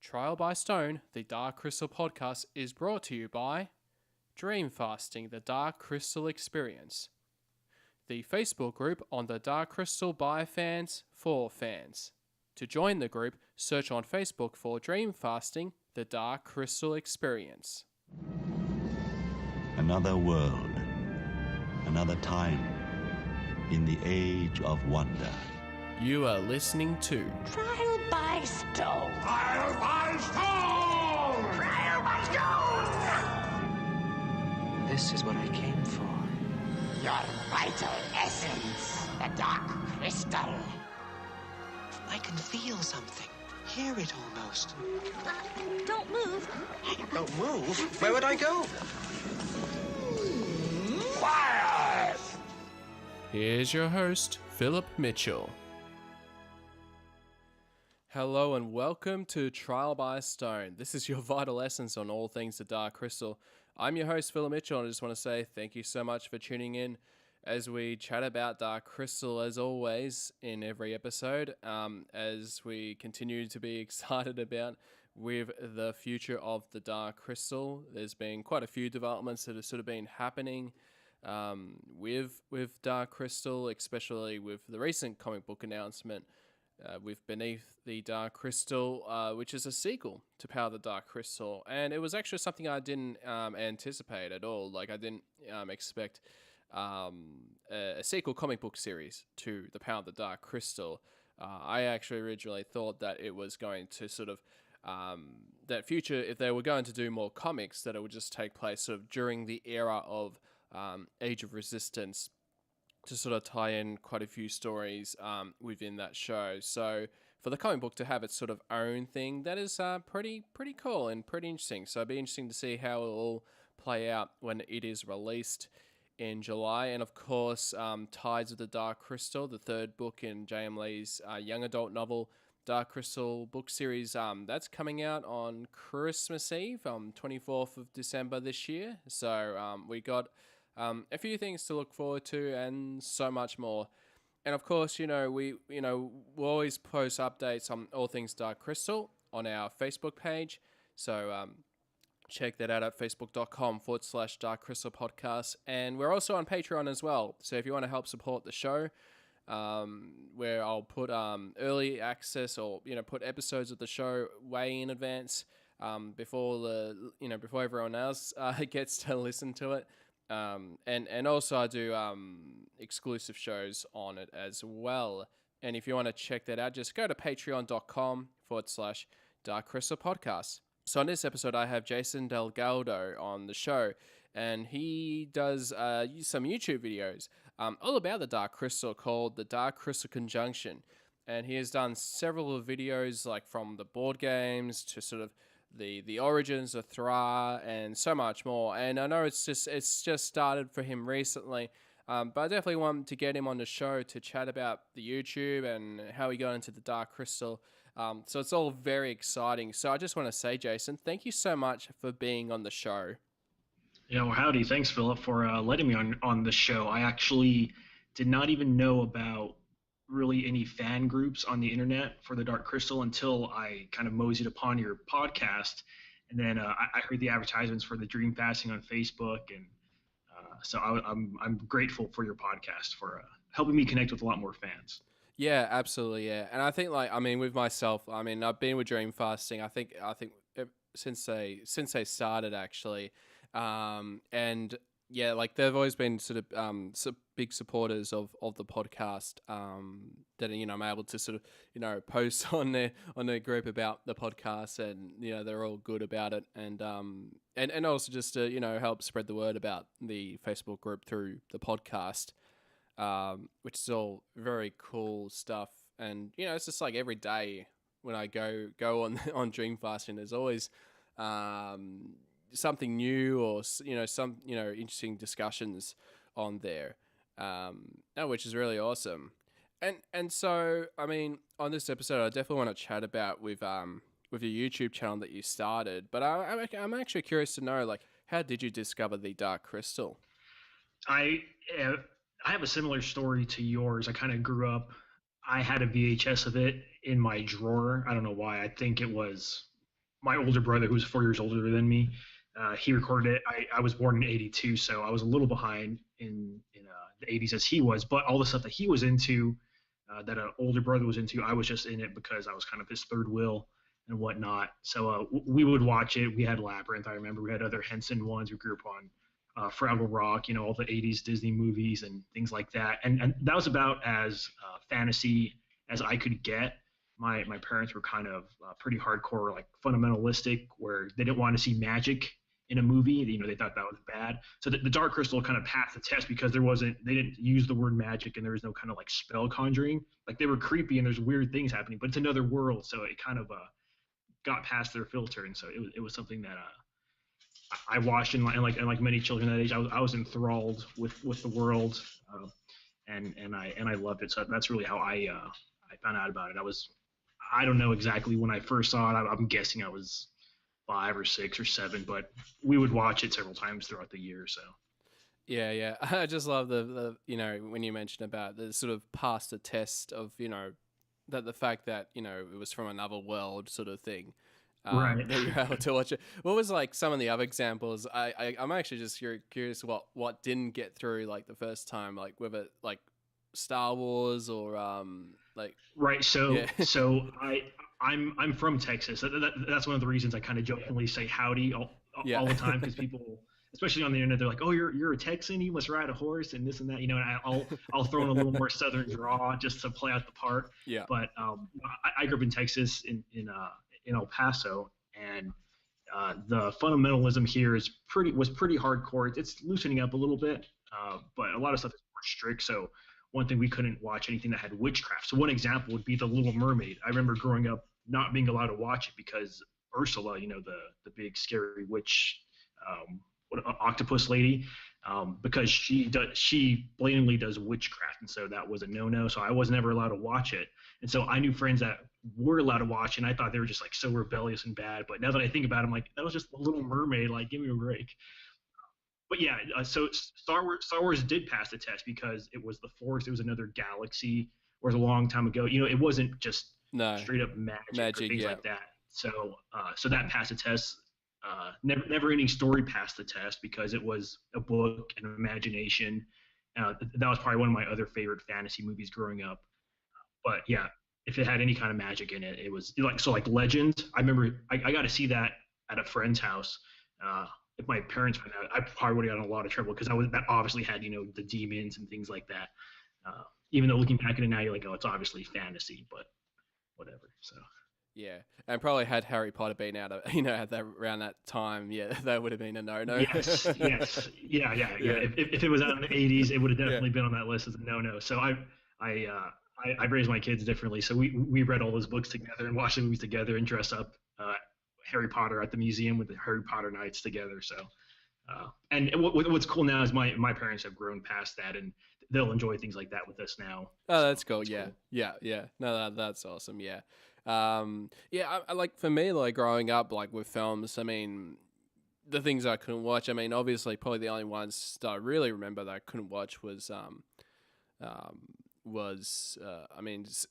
Trial by Stone, the Dark Crystal podcast, is brought to you by Dream Fasting, the Dark Crystal Experience, the Facebook group on the Dark Crystal by fans for fans. To join the group, search on Facebook for Dream Fasting, the Dark Crystal Experience. Another world, another time, in the age of wonder. You are listening to Trial by Stone. Trial by Stone! Trial by Stone! This is what I came for. Your vital essence, the Dark Crystal. I can feel something. Hear it almost. Don't move. Don't move? Where would I go? Quiet! Here's your host, Philip Mitchell. Hello and welcome to Trial by Stone. This is your vital essence on all things the Dark Crystal. I'm your host, Philip Mitchell, and I just want to say thank you so much for tuning in as we chat about Dark Crystal as always in every episode, as we continue to be excited about with the future of the Dark Crystal. There's been quite a few developments that have sort of been happening with Dark Crystal, especially with the recent comic book announcement with Beneath the Dark Crystal, which is a sequel to Power of the Dark Crystal. And it was actually something I didn't anticipate at all. Like, I didn't expect a sequel comic book series to the Power of the Dark Crystal. I actually originally thought that it was going to sort of that future, if they were going to do more comics, that it would just take place sort of during the era of Age of Resistance, to sort of tie in quite a few stories within that show. So for the comic book to have its sort of own thing, that is pretty cool and pretty interesting. So it'll be interesting to see how it will all play out when it is released in July. And of course, Tides of the Dark Crystal, the third book in J.M. Lee's young adult novel Dark Crystal book series, that's coming out on Christmas Eve, 24th of December this year. So we got a few things to look forward to and so much more. And of course, we'll always post updates on all things Dark Crystal on our Facebook page. So check that out at facebook.com/Dark Crystal Podcast. And we're also on Patreon as well. So if you want to help support the show, where I'll put early access or, put episodes of the show way in advance before before everyone else gets to listen to it. And also I do exclusive shows on it as well. And if you want to check that out, just go to patreon.com/Dark Crystal Podcast. So on this episode, I have Jason Delgado on the show, and he does some YouTube videos all about the Dark Crystal called the Dark Crystal Conjunction. And he has done several videos, like from the board games to sort of the origins of Thra and so much more. And I know it's just started for him recently, but I definitely want to get him on the show to chat about the YouTube and how he got into the Dark Crystal. So it's all very exciting. So I just want to say, Jason, thank you so much for being on the show. Yeah, well, howdy. Thanks, Philip, for letting me on the show. I actually did not even know about really any fan groups on the internet for the Dark Crystal until I kind of moseyed upon your podcast, and then I heard the advertisements for the Dream Fasting on Facebook, and so I'm grateful for your podcast for helping me connect with a lot more fans. Yeah, absolutely. Yeah, and I think with myself, I've been with Dream Fasting. I think since they started actually, and yeah, like they've always been sort of big supporters of the podcast. That I'm able to sort of post on their group about the podcast, and they're all good about it, and also just to help spread the word about the Facebook group through the podcast, which is all very cool stuff. And it's just like every day when I go on Dream Fasting, there's always something new or some interesting discussions on there, which is really awesome. And so on this episode, I definitely want to chat about with your YouTube channel that you started. But I'm actually curious to know, like, how did you discover the Dark Crystal? I have a similar story to yours. I kind of grew up. I had a VHS of it in my drawer. I don't know why. I think it was my older brother, who's 4 years older than me, he recorded it. I was born in '82, so I was a little behind in the '80s as he was. But all the stuff that he was into, that an older brother was into, I was just in it because I was kind of his third wheel and whatnot. So we would watch it. We had Labyrinth. I remember we had other Henson ones. We grew up on Fraggle Rock, all the '80s Disney movies and things like that. And that was about as fantasy as I could get. My parents were kind of pretty hardcore, like fundamentalistic, where they didn't want to see magic in a movie. They thought that was bad. So the Dark Crystal kind of passed the test because they didn't use the word magic, and there was no kind of like spell conjuring. Like, they were creepy and there's weird things happening, but it's another world, so it kind of got past their filter, and so it was something that I watched, and like many children that age, I was enthralled with the world, and I loved it. So that's really how I found out about it. I don't know exactly when I first saw it. I'm guessing I was 5 or 6 or 7, but we would watch it several times throughout the year. So Yeah. I just love the when you mentioned about the sort of past the test of that the fact that it was from another world sort of thing. Right. That you're able to watch it. What was like some of the other examples? I'm actually just curious what didn't get through like the first time, like whether like Star Wars or like Right. So yeah. so I'm from Texas. That's one of the reasons I kind of jokingly say howdy all the time, because people, especially on the internet, they're like, "Oh, you're a Texan. You must ride a horse and this and that." And I'll throw in a little more Southern draw just to play out the part. Yeah. But I grew up in Texas in El Paso, and the fundamentalism here was pretty hardcore. It's loosening up a little bit, but a lot of stuff is more strict. So one thing, we couldn't watch anything that had witchcraft. So one example would be The Little Mermaid. I remember growing up not being allowed to watch it because Ursula, the big scary witch, octopus lady, because she blatantly does witchcraft, and so that was a no-no. So I was never allowed to watch it, and so I knew friends that were allowed to watch, and I thought they were just like so rebellious and bad. But now that I think about it, I'm like, that was just The Little Mermaid. Like, give me a break. But yeah, so Star Wars did pass the test because it was the Force. It was another galaxy. Whereas a long time ago, it wasn't just straight up magic or things like that. So that passed the test. Never Ending Story passed the test because it was a book and imagination. That was probably one of my other favorite fantasy movies growing up. But yeah, if it had any kind of magic in it, it was like Legend. I remember I got to see that at a friend's house. If my parents went out, I probably would have gotten a lot of trouble because that obviously had the demons and things like that. Even though looking back at it now, you're like, oh, it's obviously fantasy, but whatever. So Yeah, and probably had Harry Potter been out, at that around that time, yeah, that would have been a no-no. Yes, yeah. If it was out in the '80s, it would have definitely been on that list as a no-no. So I raised my kids differently. So we read all those books together and watched the movies together and dress up Harry Potter at the museum with the Harry Potter nights together. So and what's cool now is my parents have grown past that, and they'll enjoy things like that with us now. Oh, that's cool. It's Yeah. cool. Yeah. No, that's awesome. Yeah. I like, for me, like growing up, like with films, I mean, the things I couldn't watch, I mean, obviously probably the only ones that I really remember that I couldn't watch was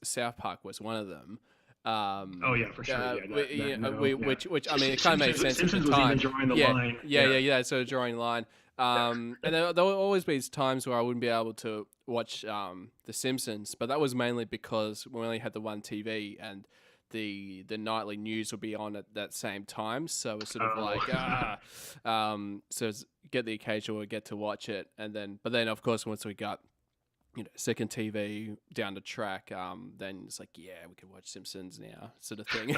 South Park was one of them. Oh yeah, for sure. Which I mean, it kind of made sense at the Simpsons was time. even drawing the line. Yeah. So drawing line. And there will always be times where I wouldn't be able to watch The Simpsons, but that was mainly because we only had the one TV, and the nightly news would be on at that same time. So it's sort of get the occasional get to watch it, but then of course once we got second TV down the track, then it's like, yeah, we can watch Simpsons now, sort of thing.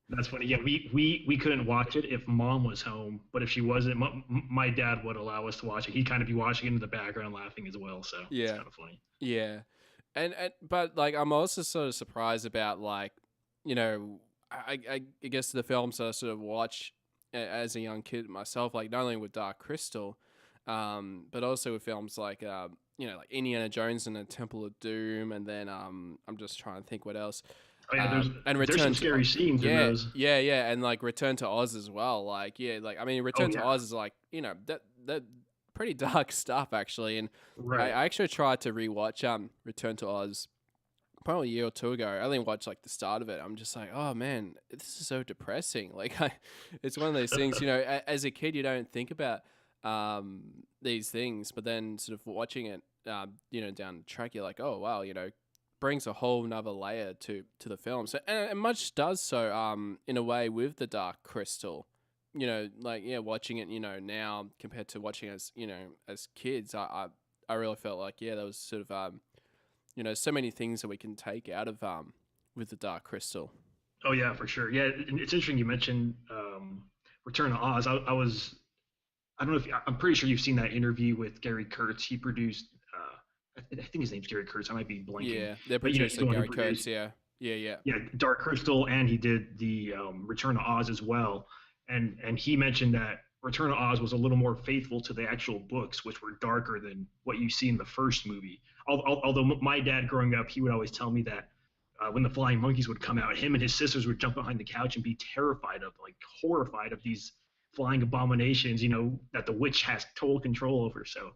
That's funny. Yeah, we couldn't watch it if mom was home, but if she wasn't, my dad would allow us to watch it. He'd kind of be watching it in the background, laughing as well. So it's kind of funny. Yeah, and but like I'm also sort of surprised about like I guess the films that I sort of watch as a young kid myself, like not only with Dark Crystal, but also with films like like Indiana Jones and the Temple of Doom, and then I'm just trying to think what else. Oh, yeah, there's some scary scenes in those. Yeah, and like Return to Oz as well. Like, I mean, Return to Oz is like, that pretty dark stuff actually. And I actually tried to rewatch Return to Oz probably a year or two ago. I only watched like the start of it. I'm just like, oh man, this is so depressing. Like, it's one of those things, as a kid, you don't think about these things, but then sort of watching it, down the track, you're like, oh wow, brings a whole nother layer to the film. So, and much does so, in a way with the Dark Crystal. Watching it, now compared to watching as kids, I really felt like, there was sort of, so many things that we can take out of with the Dark Crystal. Oh yeah, for sure. Yeah, and it's interesting you mentioned Return to Oz. I don't know if I'm pretty sure you've seen that interview with Gary Kurtz. He produced. I think his name's Gary Kurtz. I might be blanking. Yeah, they're producer Gary Kurtz. Yeah. Yeah, Dark Crystal, and he did the Return to Oz as well. And he mentioned that Return to Oz was a little more faithful to the actual books, which were darker than what you see in the first movie. Although my dad growing up, he would always tell me that when the flying monkeys would come out, him and his sisters would jump behind the couch and be horrified of these flying abominations, that the witch has total control over. So,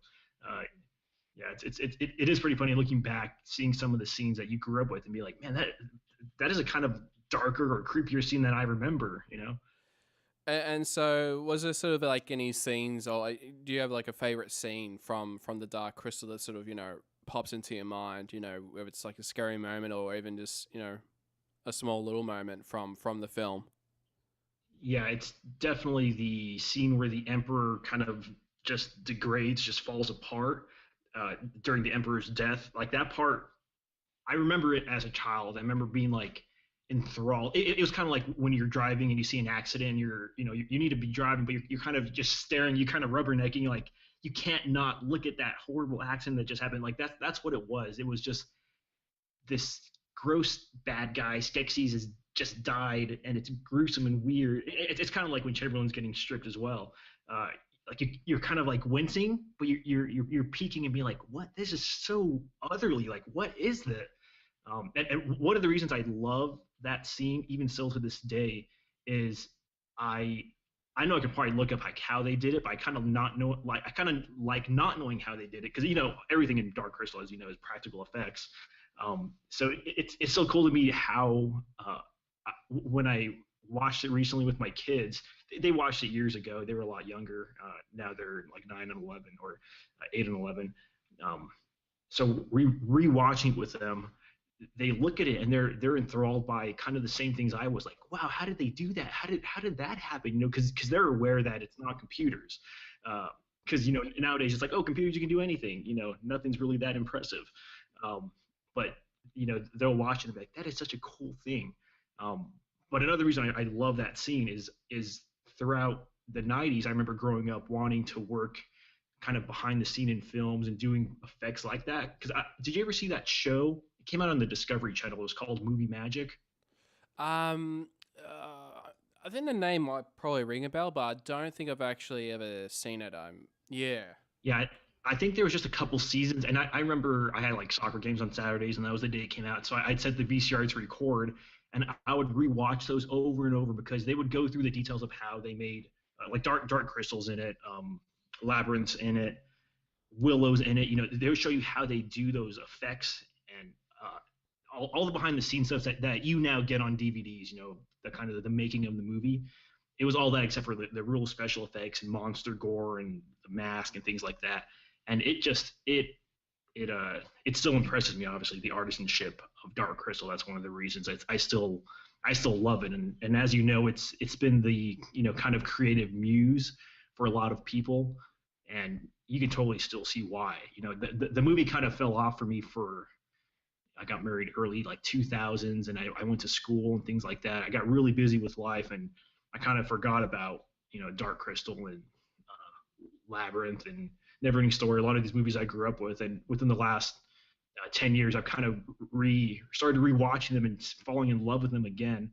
it is pretty funny looking back, seeing some of the scenes that you grew up with, and be like, man, that is a kind of darker or creepier scene than I remember. And so, was there sort of like any scenes, or do you have like a favorite scene from the Dark Crystal that sort of pops into your mind? Whether it's like a scary moment or even just a small little moment from the film. Yeah, it's definitely the scene where the Emperor kind of just degrades, just falls apart during the Emperor's death. Like that part, I remember it as a child. I remember being like enthralled. It was kind of like when you're driving and you see an accident, you need to be driving, but you're kind of just staring, you kind of rubbernecking, you're like, you can't not look at that horrible accident that just happened. Like that's what it was. It was just this gross bad guy. Skeksis has just died, and it's gruesome and weird. It's kind of like when Chamberlain's getting stripped as well. Like you're kind of like wincing, but you're peeking and being like, what? This is so otherly. Like, what is that? And one of the reasons I love that scene, even still to this day, is I know I could probably look up like how they did it, but I kind of not knowing how they did it, because everything in Dark Crystal, as you know, is practical effects. So it's so cool to me how when I watched it recently with my kids, they watched it years ago. They were a lot younger. Now they're like 9 and 11 or 8 and 11. So rewatching it with them, they look at it and they're enthralled by kind of the same things I was like, wow, how did they do that? How did that happen? Because they're aware that it's not computers. Because nowadays it's like, oh, computers, you can do anything. Nothing's really that impressive. But they'll watch it and be like, that is such a cool thing. But another reason I love that scene is throughout the 90s, I remember growing up wanting to work kind of behind the scene in films and doing effects like that. Because did you ever see that show? It came out on the Discovery Channel. It was called Movie Magic. I think the name might probably ring a bell, but I don't think I've actually ever seen it. Yeah. I think there was just a couple seasons, and I remember I had like soccer games on Saturdays, and that was the day it came out. So I'd set the VCR to record, and I would rewatch those over and over because they would go through the details of how they made like Dark Crystal's in it, Labyrinth's in it, Willow's in it. They would show you how they do those effects and all the behind the scenes stuff that you now get on DVDs. The kind of the making of the movie. It was all that except for the real special effects and monster gore and the mask and things like that. And it still impresses me, obviously, the artisanship of Dark Crystal. That's one of the reasons I still love it. And as you know, it's been the kind of creative muse for a lot of people, and you can totally still see why. The movie kind of fell off for me I got married early, like 2000s, and I went to school and things like that. I got really busy with life, and I kind of forgot about Dark Crystal and Labyrinth and Neverending Story, a lot of these movies I grew up with. And within the last 10 years, I've kind of started rewatching them and falling in love with them again,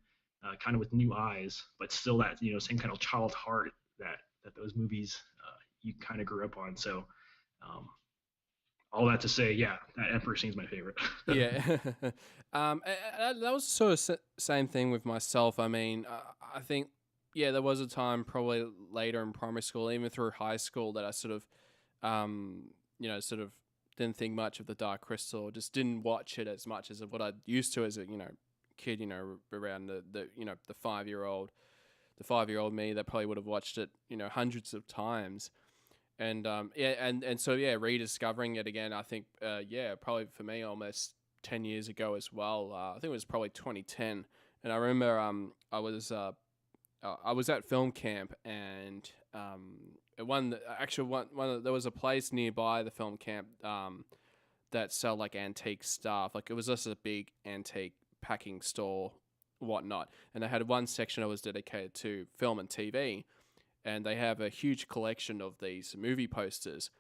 kind of with new eyes, but still that same kind of child heart that those movies you kind of grew up on. So all that to say, yeah, that Emperor scene's my favorite. Yeah. That was sort of same thing with myself. I mean, I think, there was a time probably later in primary school, even through high school, that I sort of, didn't think much of the Dark Crystal. Just didn't watch it as much as what I used to as a kid. Around the 5-year-old, the 5-year-old me that probably would have watched it hundreds of times. And so rediscovering it again, I think probably for me almost 10 years ago as well. I think it was probably 2010, and I remember I was at film camp, and there was a place nearby the film camp that sell like antique stuff. Like it was just a big antique packing store, whatnot, and they had one section that was dedicated to film and TV. And they have a huge collection of these movie posters.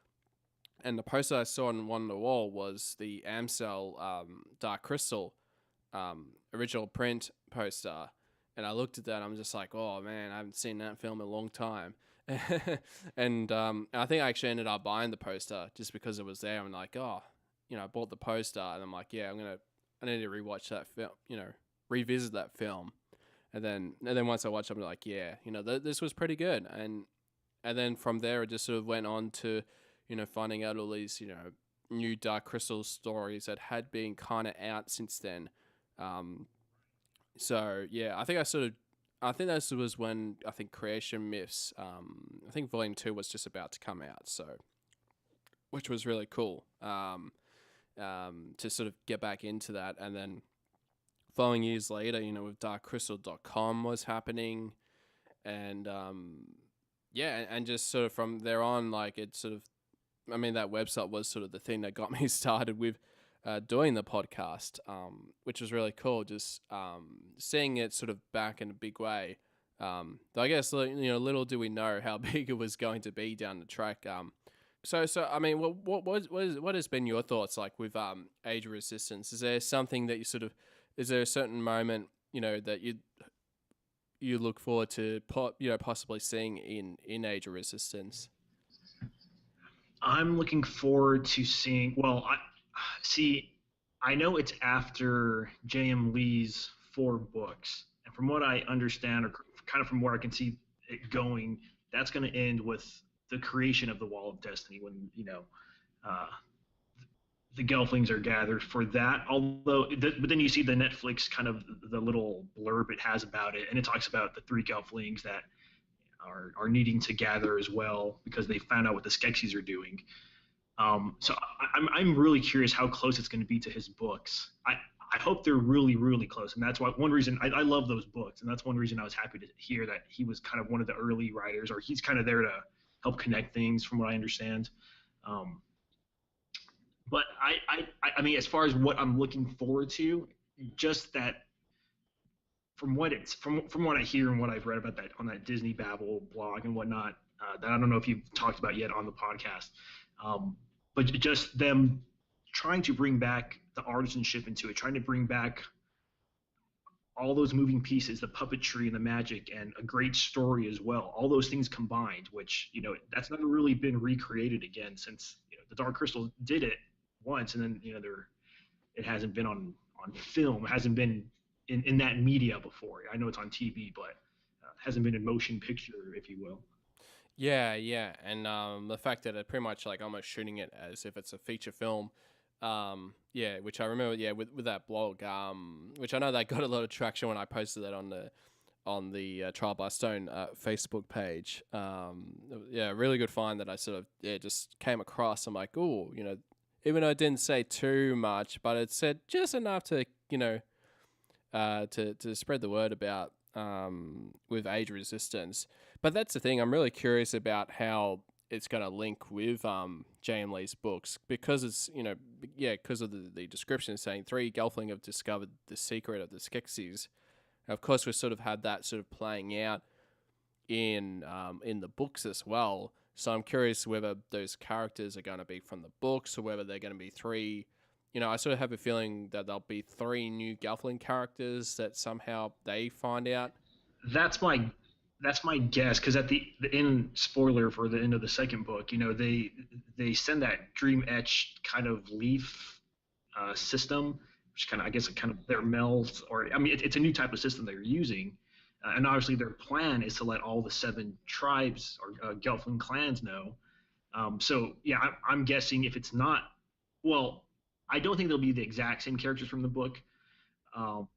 And the poster I saw on one of the wall was the Amsel Dark Crystal original print poster. And I looked at that and I'm just like, oh man, I haven't seen that film in a long time. And I think I actually ended up buying the poster just because it was there. I'm like, I bought the poster and I'm like, I need to rewatch that film, revisit that film. And then once I watched it, I'm like, this was pretty good. And then from there, it just sort of went on to, finding out all these, new Dark Crystal stories that had been kind of out since then. So yeah, I think this was when I think Creation Myths, I think Volume 2 was just about to come out. So, which was really cool, to sort of get back into that. And then following years later, with darkcrystal.com was happening, and and just sort of from there on, like it sort of, that website was sort of the thing that got me started with doing the podcast, which was really cool. Just seeing it sort of back in a big way. Though I guess little do we know how big it was going to be down the track. So what has been your thoughts like with Age of Resistance? Is there something that you sort of, is there a certain moment, that you look forward to, possibly seeing in Age of Resistance? I'm looking forward to seeing. Well, I know it's after J.M. Lee's 4 books, and from what I understand, or kind of from where I can see it going, that's going to end with the creation of the Wall of Destiny, when the Gelflings are gathered for that. But then you see the Netflix kind of the little blurb it has about it, and it talks about the 3 Gelflings that are needing to gather as well because they found out what the Skeksis are doing. So I'm really curious how close it's going to be to his books. I hope they're really, really close, and that's why one reason I love those books, and that's one reason I was happy to hear that he was kind of one of the early writers, or he's kind of there to help connect things, from what I understand. But I mean, as far as what I'm looking forward to, just that from what I hear and what I've read about that on that Disney Babble blog and whatnot, that I don't know if you've talked about yet on the podcast, but just them trying to bring back the artisanship into it, trying to bring back all those moving pieces, the puppetry and the magic, and a great story as well. All those things combined, which that's never really been recreated again since the Dark Crystal did it once, and then it hasn't been on film, hasn't been in that media before. I know it's on TV, but hasn't been in motion picture, if you will. Yeah, and the fact that it pretty much like almost shooting it as if it's a feature film, which I remember, with that blog, which I know that got a lot of traction when I posted that on the Trial by Stone Facebook page. Really good find that I sort of just came across. I'm like, oh, even though it didn't say too much, but it said just enough to to spread the word about with Age of Resistance. But that's the thing, I'm really curious about how it's going to link with J.M. Lee's books, because it's, because of the description saying 3 Gelfling have discovered the secret of the Skeksis. Of course, we've sort of had that sort of playing out in the books as well. So I'm curious whether those characters are going to be from the books or whether they're going to be 3. I sort of have a feeling that there'll be 3 new Gelfling characters that somehow they find out. That's my guess, because at the end, spoiler for the end of the second book, they send that dream etched kind of leaf system, which kind of, I guess, kind of their melds, or I mean, it's a new type of system they're using, and obviously their plan is to let all the 7 tribes or Gelfling clans know. So yeah, I'm guessing if it's not well, I don't think they'll be the exact same characters from the book, um,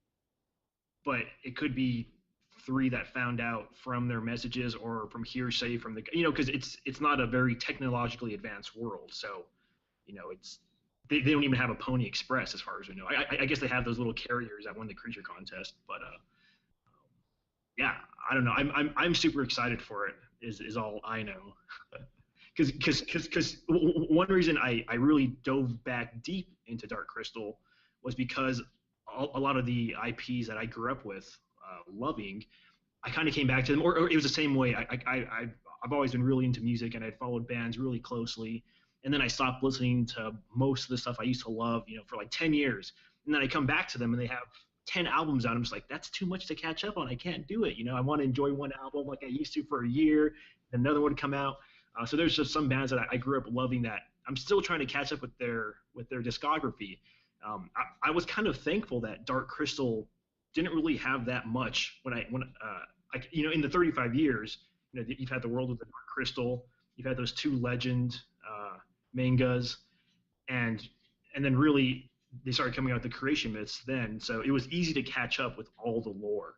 but it could be three that found out from their messages or from hearsay from the, because it's not a very technologically advanced world, so it's they don't even have a Pony Express as far as we know. I guess they have those little carriers that won the creature contest, but yeah, I don't know. I'm super excited for it. Is all I know. Because one reason I really dove back deep into Dark Crystal was because a lot of the IPs that I grew up with loving, I kind of came back to them, or it was the same way. I've always been really into music, and I followed bands really closely, and then I stopped listening to most of the stuff I used to love, for like 10 years, and then I come back to them, and they have 10 albums out. I'm just like, that's too much to catch up on. I can't do it. I want to enjoy one album like I used to for a year, and another one would come out. So there's just some bands that I grew up loving that I'm still trying to catch up with their discography. I was kind of thankful that Dark Crystal didn't really have that much in the 35 years. You've had the World of the Dark Crystal, you've had those two legend mangas, and then really they started coming out with the creation myths then. So it was easy to catch up with all the lore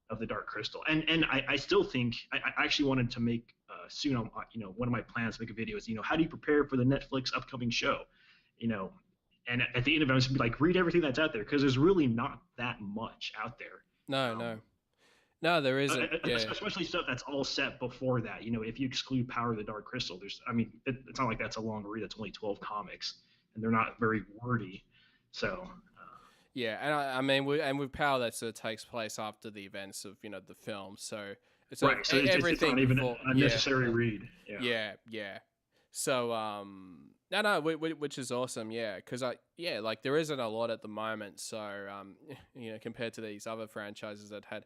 of the Dark Crystal. And I still think I actually wanted to make soon, one of my plans to make a video is, how do you prepare for the Netflix upcoming show? And at the end of it, I'm just like, read everything that's out there, because there's really not that much out there. No, there isn't. Especially stuff that's all set before that. If you exclude Power of the Dark Crystal, it's not like that's a long read. It's only 12 comics, and they're not very wordy. So. Yeah, and I mean, with Power, that sort of takes place after the events of the film, so it's right. So everything. It's not even a necessary read. Yeah. So which is awesome. Yeah, because like there isn't a lot at the moment. So compared to these other franchises that had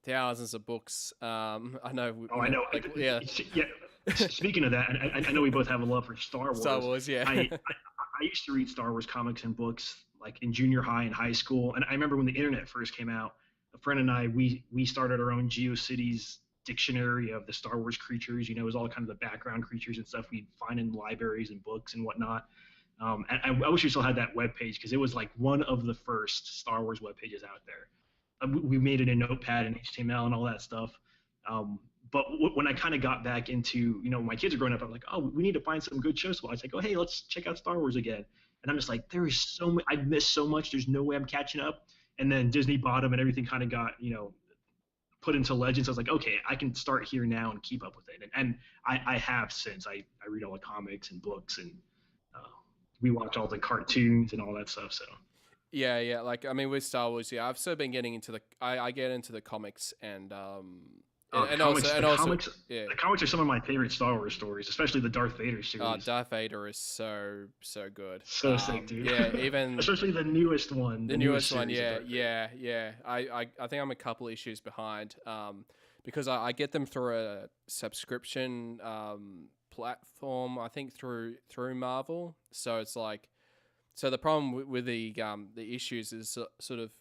thousands of books. I know. I know. Like, yeah. Speaking of that, I know we both have a love for Star Wars. Star Wars, yeah. I used to read Star Wars comics and books like in junior high and high school, and I remember when the internet first came out, a friend and I we started our own GeoCities dictionary of the Star Wars creatures. It was all kind of the background creatures and stuff we'd find in libraries and books and whatnot. And I wish we still had that webpage, because it was like one of the first Star Wars web pages out there. We made it in Notepad and HTML and all that stuff. But when I kind of got back into, my kids are growing up, I'm like, oh, we need to find some good shows to watch. I go, hey, let's check out Star Wars again. And I'm just like, there is so much, I've missed so much. There's no way I'm catching up. And then Disney bought them, and everything kind of got, put into Legends. I was like, okay, I can start here now and keep up with it. And I have since. I read all the comics and books, and we watch all the cartoons and all that stuff. So. Yeah. Like, I mean, with Star Wars, I've sort of been getting into I get into the comics and comics are some of my favorite Star Wars stories, especially the Darth Vader series. Oh, Darth Vader is so good. So sick, dude. Yeah, even especially the newest one. The newest one, yeah. I think I'm a couple issues behind, because I get them through a subscription platform. I think through Marvel. So it's like, the problem with the issues is sort of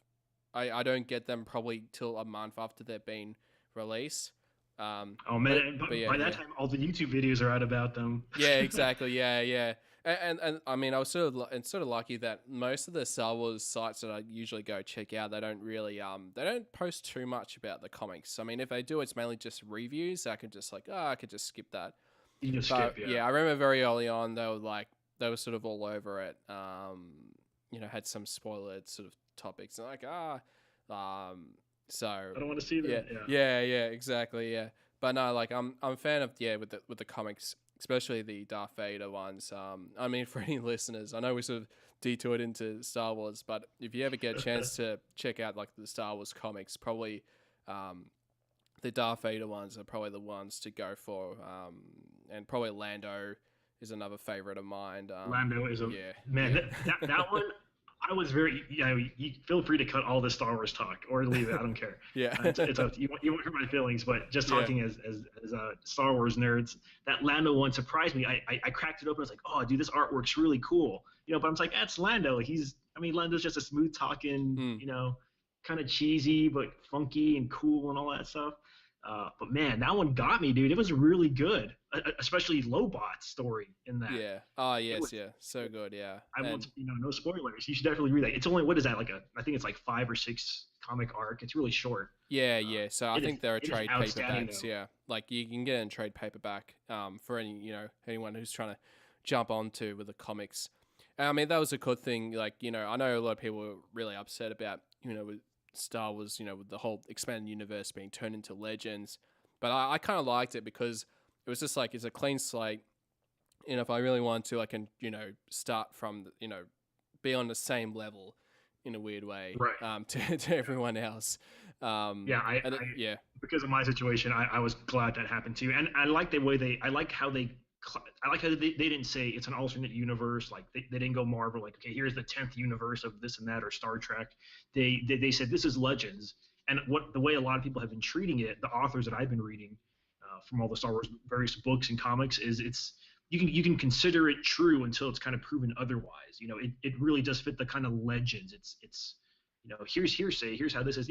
I don't get them probably till a month after they've been release. By that time all the YouTube videos are out about them. Yeah, exactly. Yeah. And I mean, I was sort of lucky that most of the Star Wars sites that I usually go check out, they don't really they don't post too much about the comics. I mean, if they do, it's mainly just reviews. I could just I could just skip that. You just skip, yeah. Yeah, I remember very early on they were sort of all over it. Had some spoiled sort of topics and so I don't want to see that. Yeah, exactly. Yeah, but no, like I'm a fan of with the comics, especially the Darth Vader ones. I mean, for any listeners, I know we sort of detoured into Star Wars, but if you ever get a chance to check out like the Star Wars comics, probably the Darth Vader ones are probably the ones to go for. And probably Lando is another favorite of mine. Lando is man. That one. I was very, you feel free to cut all the Star Wars talk or leave it. I don't care. Yeah. It's up to you. You won't hurt my feelings, but just talking as Star Wars nerds, that Lando one surprised me. I cracked it open. I was like, oh, dude, this artwork's really cool. But I'm like, that's Lando. Lando's just a smooth talking, kind of cheesy, but funky and cool and all that stuff. But man, that one got me, dude. It was really good, especially Lobot's story in that. Yeah. Oh It yes, was, yeah. So good, yeah. I And won't, no spoilers. You should definitely read that. It's only, what is that, like I think it's like 5 or 6 comic arc. It's really short. yeah, yeah. So I think there are it is trade outstanding, paperbacks. though. Yeah, like you can get it in trade paperback. For anyone who's trying to jump onto with the comics. And, I mean, that was a good thing. Like, I know a lot of people were really upset about with Star Wars. With the whole expanded universe being turned into Legends, but I kind of liked it because it was just like it's a clean slate. If I really want to, I can start from be on the same level in a weird way, Right. to everyone else. Yeah, Yeah. because of my situation, I was glad that happened too. And I like the way I like how they didn't say it's an alternate universe. Like they didn't go Marvel, like, okay, here's the 10th universe of this and that, or Star Trek. They said this is Legends. And the way a lot of people have been treating it, the authors that I've been reading from all the Star Wars various books and comics, is you can consider it true until it's kind of proven otherwise. It really does fit the kind of Legends. It's here's hearsay, here's how this is,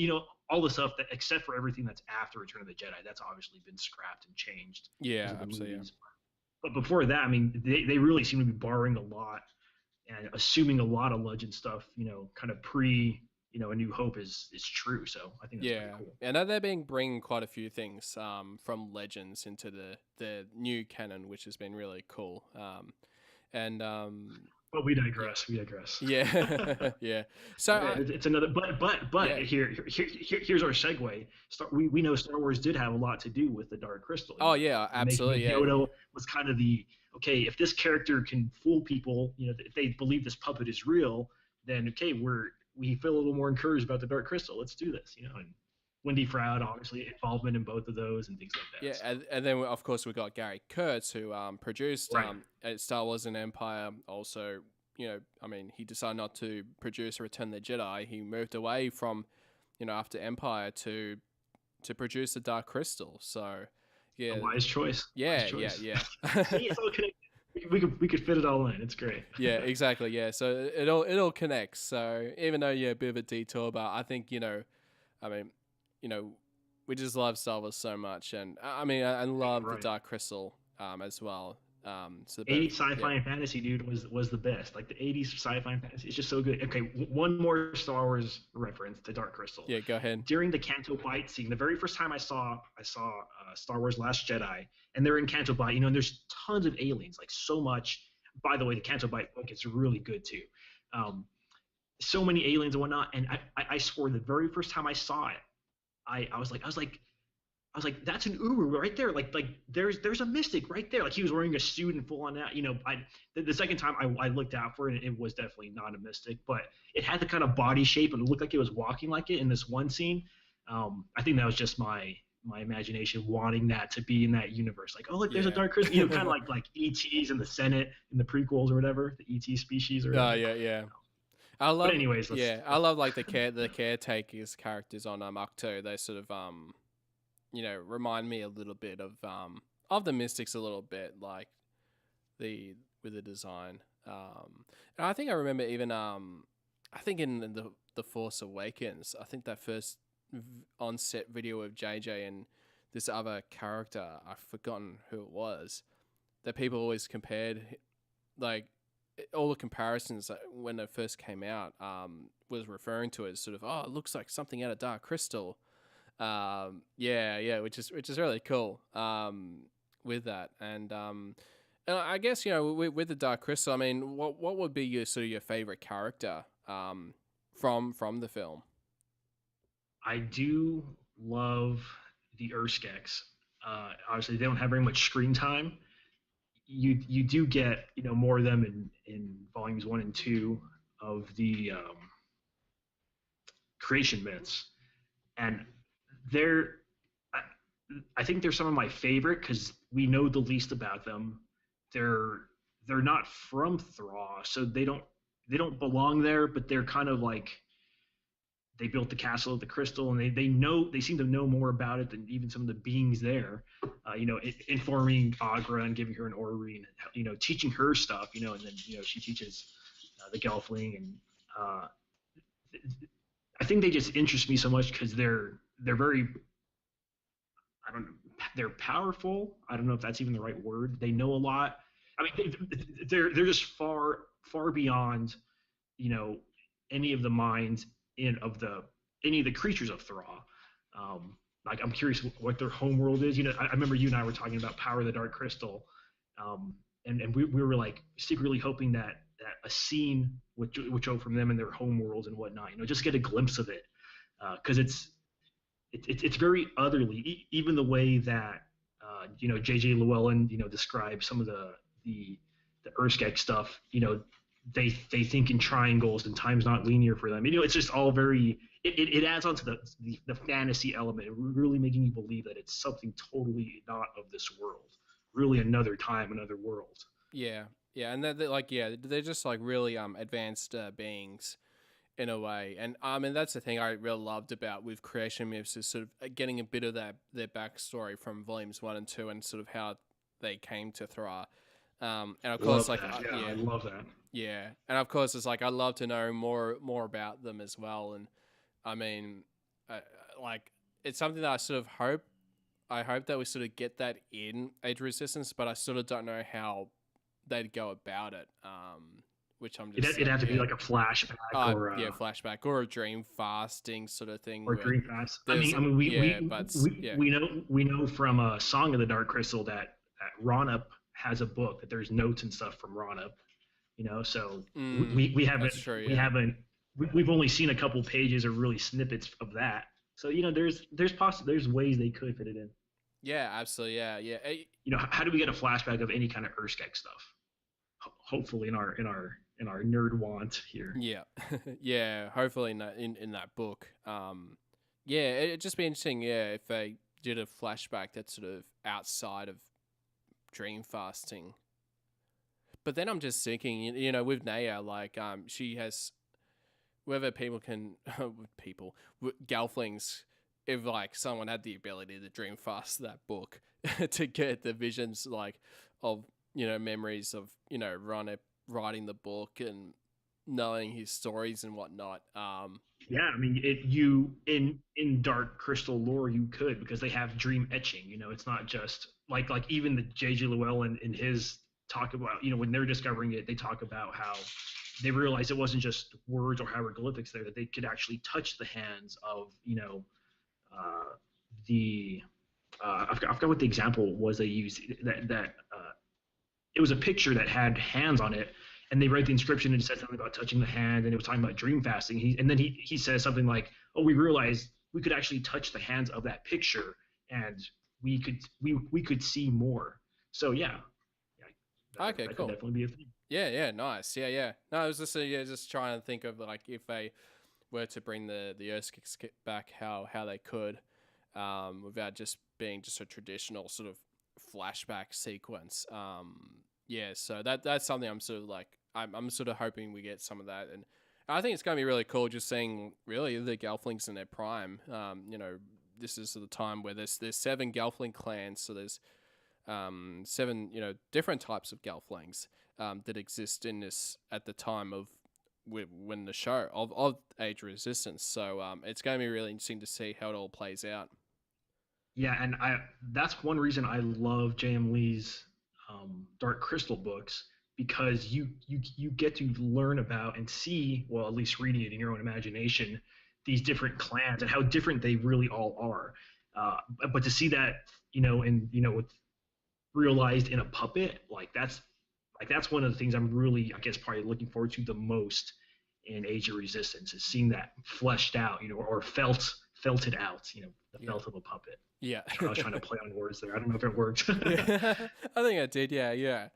all the stuff that, except for everything that's after Return of the Jedi, that's obviously been scrapped and changed. Yeah, absolutely. Yeah. But before that, I mean, they really seem to be borrowing a lot and assuming a lot of Legend stuff, kind of pre, A New Hope is true. So I think that's pretty cool. And they're being bringing quite a few things from Legends into the new canon, which has been really cool. But we digress. Yeah, yeah. So it's another. But yeah. Here's our segue. We know Star Wars did have a lot to do with the Dark Crystal. Oh yeah, absolutely. Yeah. Yoda was kind of okay. If this character can fool people, if they believe this puppet is real, then okay, we feel a little more encouraged about the Dark Crystal. Let's do this, And Wendy Froud, obviously, involvement in both of those and things like that. Yeah, and then of course we got Gary Kurtz, who produced Star Wars and Empire. Also, I mean, he decided not to produce Return of the Jedi. He moved away from, after Empire to produce the Dark Crystal. So, yeah, a wise choice. Yeah, wise choice. yeah. See, it's all connected. We could fit it all in. It's great. Yeah, exactly. Yeah, so it all connects. So even though a bit of a detour, but I think I mean. We just love Star Wars so much, and I mean, I love the Dark Crystal as well. So 80s sci-fi and fantasy, dude, was the best. Like the 80s sci-fi and fantasy, it's just so good. Okay, one more Star Wars reference to Dark Crystal. Yeah, go ahead. During the Canto Bight scene, the very first time I saw Star Wars Last Jedi, and they're in Canto Bight, and there's tons of aliens, like so much. By the way, the Canto Bight book is really good too. So many aliens and whatnot, and I swore the very first time I saw it, I was like, that's an Uru right there. Like there's a mystic right there. Like he was wearing a suit and full on that. The second time I looked out for it, it was definitely not a mystic, but it had the kind of body shape and it looked like it was walking like it in this one scene. I think that was just my imagination wanting that to be in that universe. Like, oh look, there's a Dark Crystal. Kind of like ETs in the Senate in the prequels or whatever, the ET species or whatever. Oh yeah. I love. But anyways, I love like the caretakers characters on Ahch-To. They sort of remind me a little bit of the Mystics a little bit, like with the design. And I think I remember even I think in the Force Awakens, I think that first on-set video of JJ and this other character, I've forgotten who it was, that people always compared, like. All the comparisons when it first came out was referring to it as sort of, it looks like something out of Dark Crystal. Which is really cool with that. And I guess with the Dark Crystal, I mean, what would be your favorite character from the film? I do love the Urskex. Obviously, they don't have very much screen time. You do get more of them in volumes 1 and 2 of the creation myths, and I think they're some of my favorite because we know the least about them. They're not from Thraw, so they don't belong there, but they're kind of like they built the castle of the crystal, and they seem to know more about it than even some of the beings there. Informing Agra and giving her an orrery, and teaching her stuff. And then she teaches the Gelfling, and I think they just interest me so much because they're very. I don't know, they're powerful. I don't know if that's even the right word. They know a lot. I mean, they're just far beyond, you know, any of the minds any of the creatures of Thra. Like I'm curious what their home world is. You know, I remember you and I were talking about Power of the Dark Crystal, and we were like secretly hoping that a scene would show from them in their home worlds and whatnot. You know, just get a glimpse of it, because it's very otherly. Even the way that you know, J.J. Llewellyn, you know, describes some of the Urskek stuff. You know, they think in triangles and time's not linear for them. You know, it's just all very. It adds on to the fantasy element, really making you believe that it's something totally not of this world, really another time, another world. Yeah, yeah, and they're just like really advanced beings in a way, and that's the thing I really loved about with creation myths is sort of getting a bit of their backstory from volumes 1 and 2, and sort of how they came to Thra. And of course, like I love that. Yeah, and of course, it's like I'd love to know more about them as well, and I mean, like it's something that I sort of hope. I hope that we sort of get that in Age of Resistance, but I sort of don't know how they'd go about it. Which I'm just. It'd have to be like a flashback or flashback or a dream fasting sort of thing. Or dream fast. I mean, we know from a Song of the Dark Crystal that Ronup has a book, that there's notes and stuff from Ronup. You know, so we haven't we've only seen a couple pages or really snippets of that. So you know, there's ways they could fit it in. Yeah, absolutely. Yeah. You know, how do we get a flashback of any kind of Urskek stuff? Hopefully, in our nerd want here. Yeah, yeah. Hopefully, in that book. Yeah, it'd just be interesting. Yeah, if they did a flashback that's sort of outside of dream fasting. But then I'm just thinking, you know, with Naya, like, she has, whether people can, Gelflings, if like someone had the ability to dream fast that book to get the visions, like, of, you know, memories of, you know, Ron writing the book and knowing his stories and whatnot. Yeah, I mean, in Dark Crystal lore, you could, because they have dream etching. You know, it's not just like even the J.J. Llewellyn in his talk about, you know, when they're discovering it, they talk about how they realized it wasn't just words or hieroglyphics there, that they could actually touch the hands of, you know, I forgot what the example was they used, that it was a picture that had hands on it, and they read the inscription and it said something about touching the hand, and it was talking about dream fasting. And then he says something like, "Oh, we realized we could actually touch the hands of that picture, and we could see more." So yeah. Okay, that cool. Could definitely be a thing. Yeah, nice. Yeah. No, I was just trying to think of like if they were to bring the Urskeks back, how they could, without just being just a traditional sort of flashback sequence. Yeah, so that's something I'm sort of like I'm sort of hoping we get some of that, and I think it's going to be really cool just seeing really the Gelflings in their prime. You know, this is the time where there's 7 Gelfling clans, so there's 7, you know, different types of Gelflings that exist in this at the time of when the show of Age of Resistance. So it's going to be really interesting to see how it all plays out. Yeah, and that's one reason I love J.M. Lee's Dark Crystal books, because you get to learn about and see, well, at least reading it in your own imagination, these different clans and how different they really all are. But to see that, you know, with realized in a puppet, that's one of the things I'm really, I guess, probably looking forward to the most in Age of Resistance, is seeing that fleshed out, you know, or felted out, you know, the felt of a puppet. Yeah. I was trying to play on words there. I don't know if it worked. Yeah, I think I did. Yeah.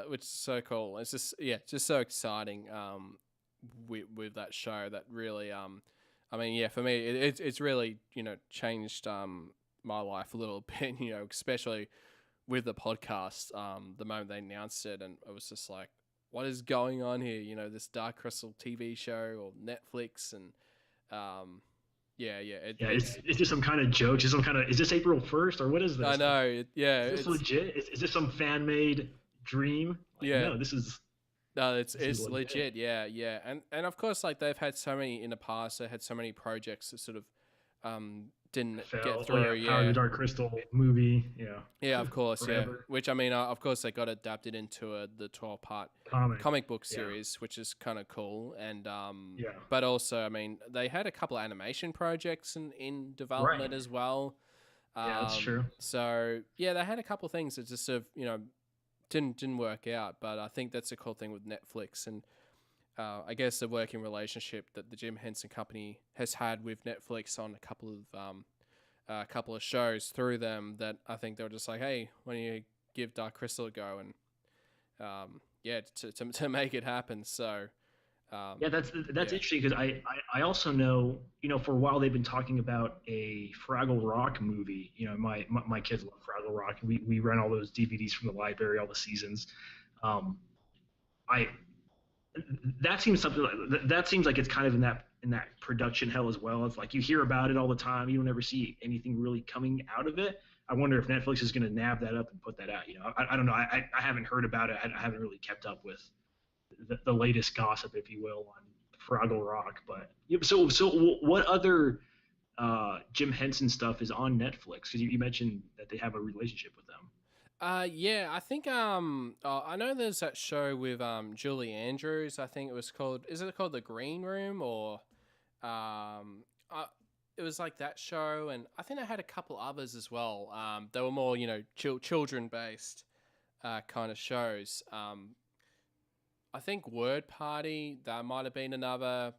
Which is so cool. It's just so exciting. With that show, that really, I mean, yeah, for me, it's really, you know, changed my life a little bit. You know, especially with the podcast. The moment they announced it, and it was just like, what is going on here? You know, this Dark Crystal TV show or Netflix, and it's just some kind of joke. Just some kind of, is this April 1st or what is this? I know. Is this legit? Is this some fan made dream? Like, yeah. No, this is. No, it's legit. Yeah. And of course, like they've had so many in the past. They had so many projects that sort of didn't get Fell. Oh through. yeah, Power of the Yeah, Dark Crystal movie. Yeah. yeah, of course, yeah. Forever. Which I mean, of course, they got adapted into the 12-part Comic. comic book Yeah. series, which is kind of cool. And Yeah. but also, I mean, they had a couple of animation projects in development Right. as well. Yeah, that's true. So yeah, they had a couple of things that just sort of didn't work out. But I think that's a cool thing with Netflix, and I guess the working relationship that the Jim Henson Company has had with Netflix on a couple of shows through them, that I think they were just like, hey, why don't you give Dark Crystal a go, and to make it happen. So Yeah, that's yeah. interesting because I also know, for a while they've been talking about a Fraggle Rock movie. My kids love Fraggle Rock. We rent all those DVDs from the library, all the seasons. I that seems something that seems like it's kind of in that production hell as well. It's like you hear about it all the time. You don't ever see anything really coming out of it. I wonder if Netflix is going to nab that up and put that out. I don't know. I haven't heard about it. I haven't really kept up with the latest gossip, if you will, on Fraggle Rock. But yeah, so what other Jim Henson stuff is on Netflix? Because you mentioned that they have a relationship with them. Yeah, I think I know there's that show with Julie Andrews. I think it was called. Is it called The Green Room, or it was like that show, and I think I had a couple others as well. They were more children based kind of shows. I think Word Party, that might have been another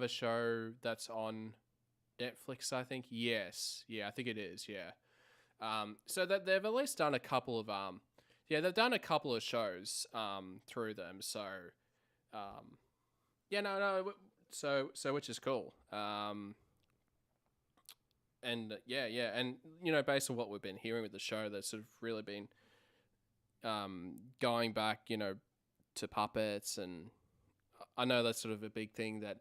show that's on Netflix. I think yes, yeah, I think it is. Yeah. So that they've at least done a couple of they've done a couple of shows through them. So so which is cool. And based on what we've been hearing with the show, that's sort of really been going back, to puppets, and I know that's sort of a big thing that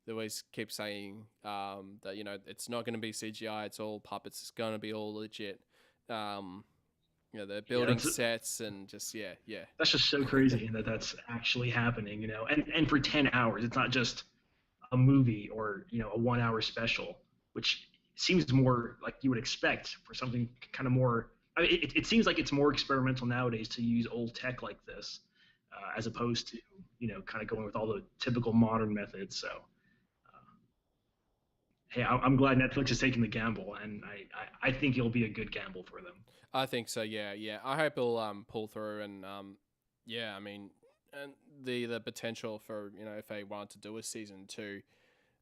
they always keep saying, that it's not going to be CGI, it's all puppets, it's going to be all legit. They're building sets and just yeah. That's just so crazy that that's actually happening, and for 10 hours. It's not just a movie or a 1 hour special, which seems more like you would expect for something kind of more. I mean, it seems like it's more experimental nowadays to use old tech like this, as opposed to kind of going with all the typical modern methods. So hey, I'm glad Netflix is taking the gamble, and I think it'll be a good gamble for them. I think so. Yeah. I hope it'll pull through, and I mean, and the potential for if they wanted to do a season 2,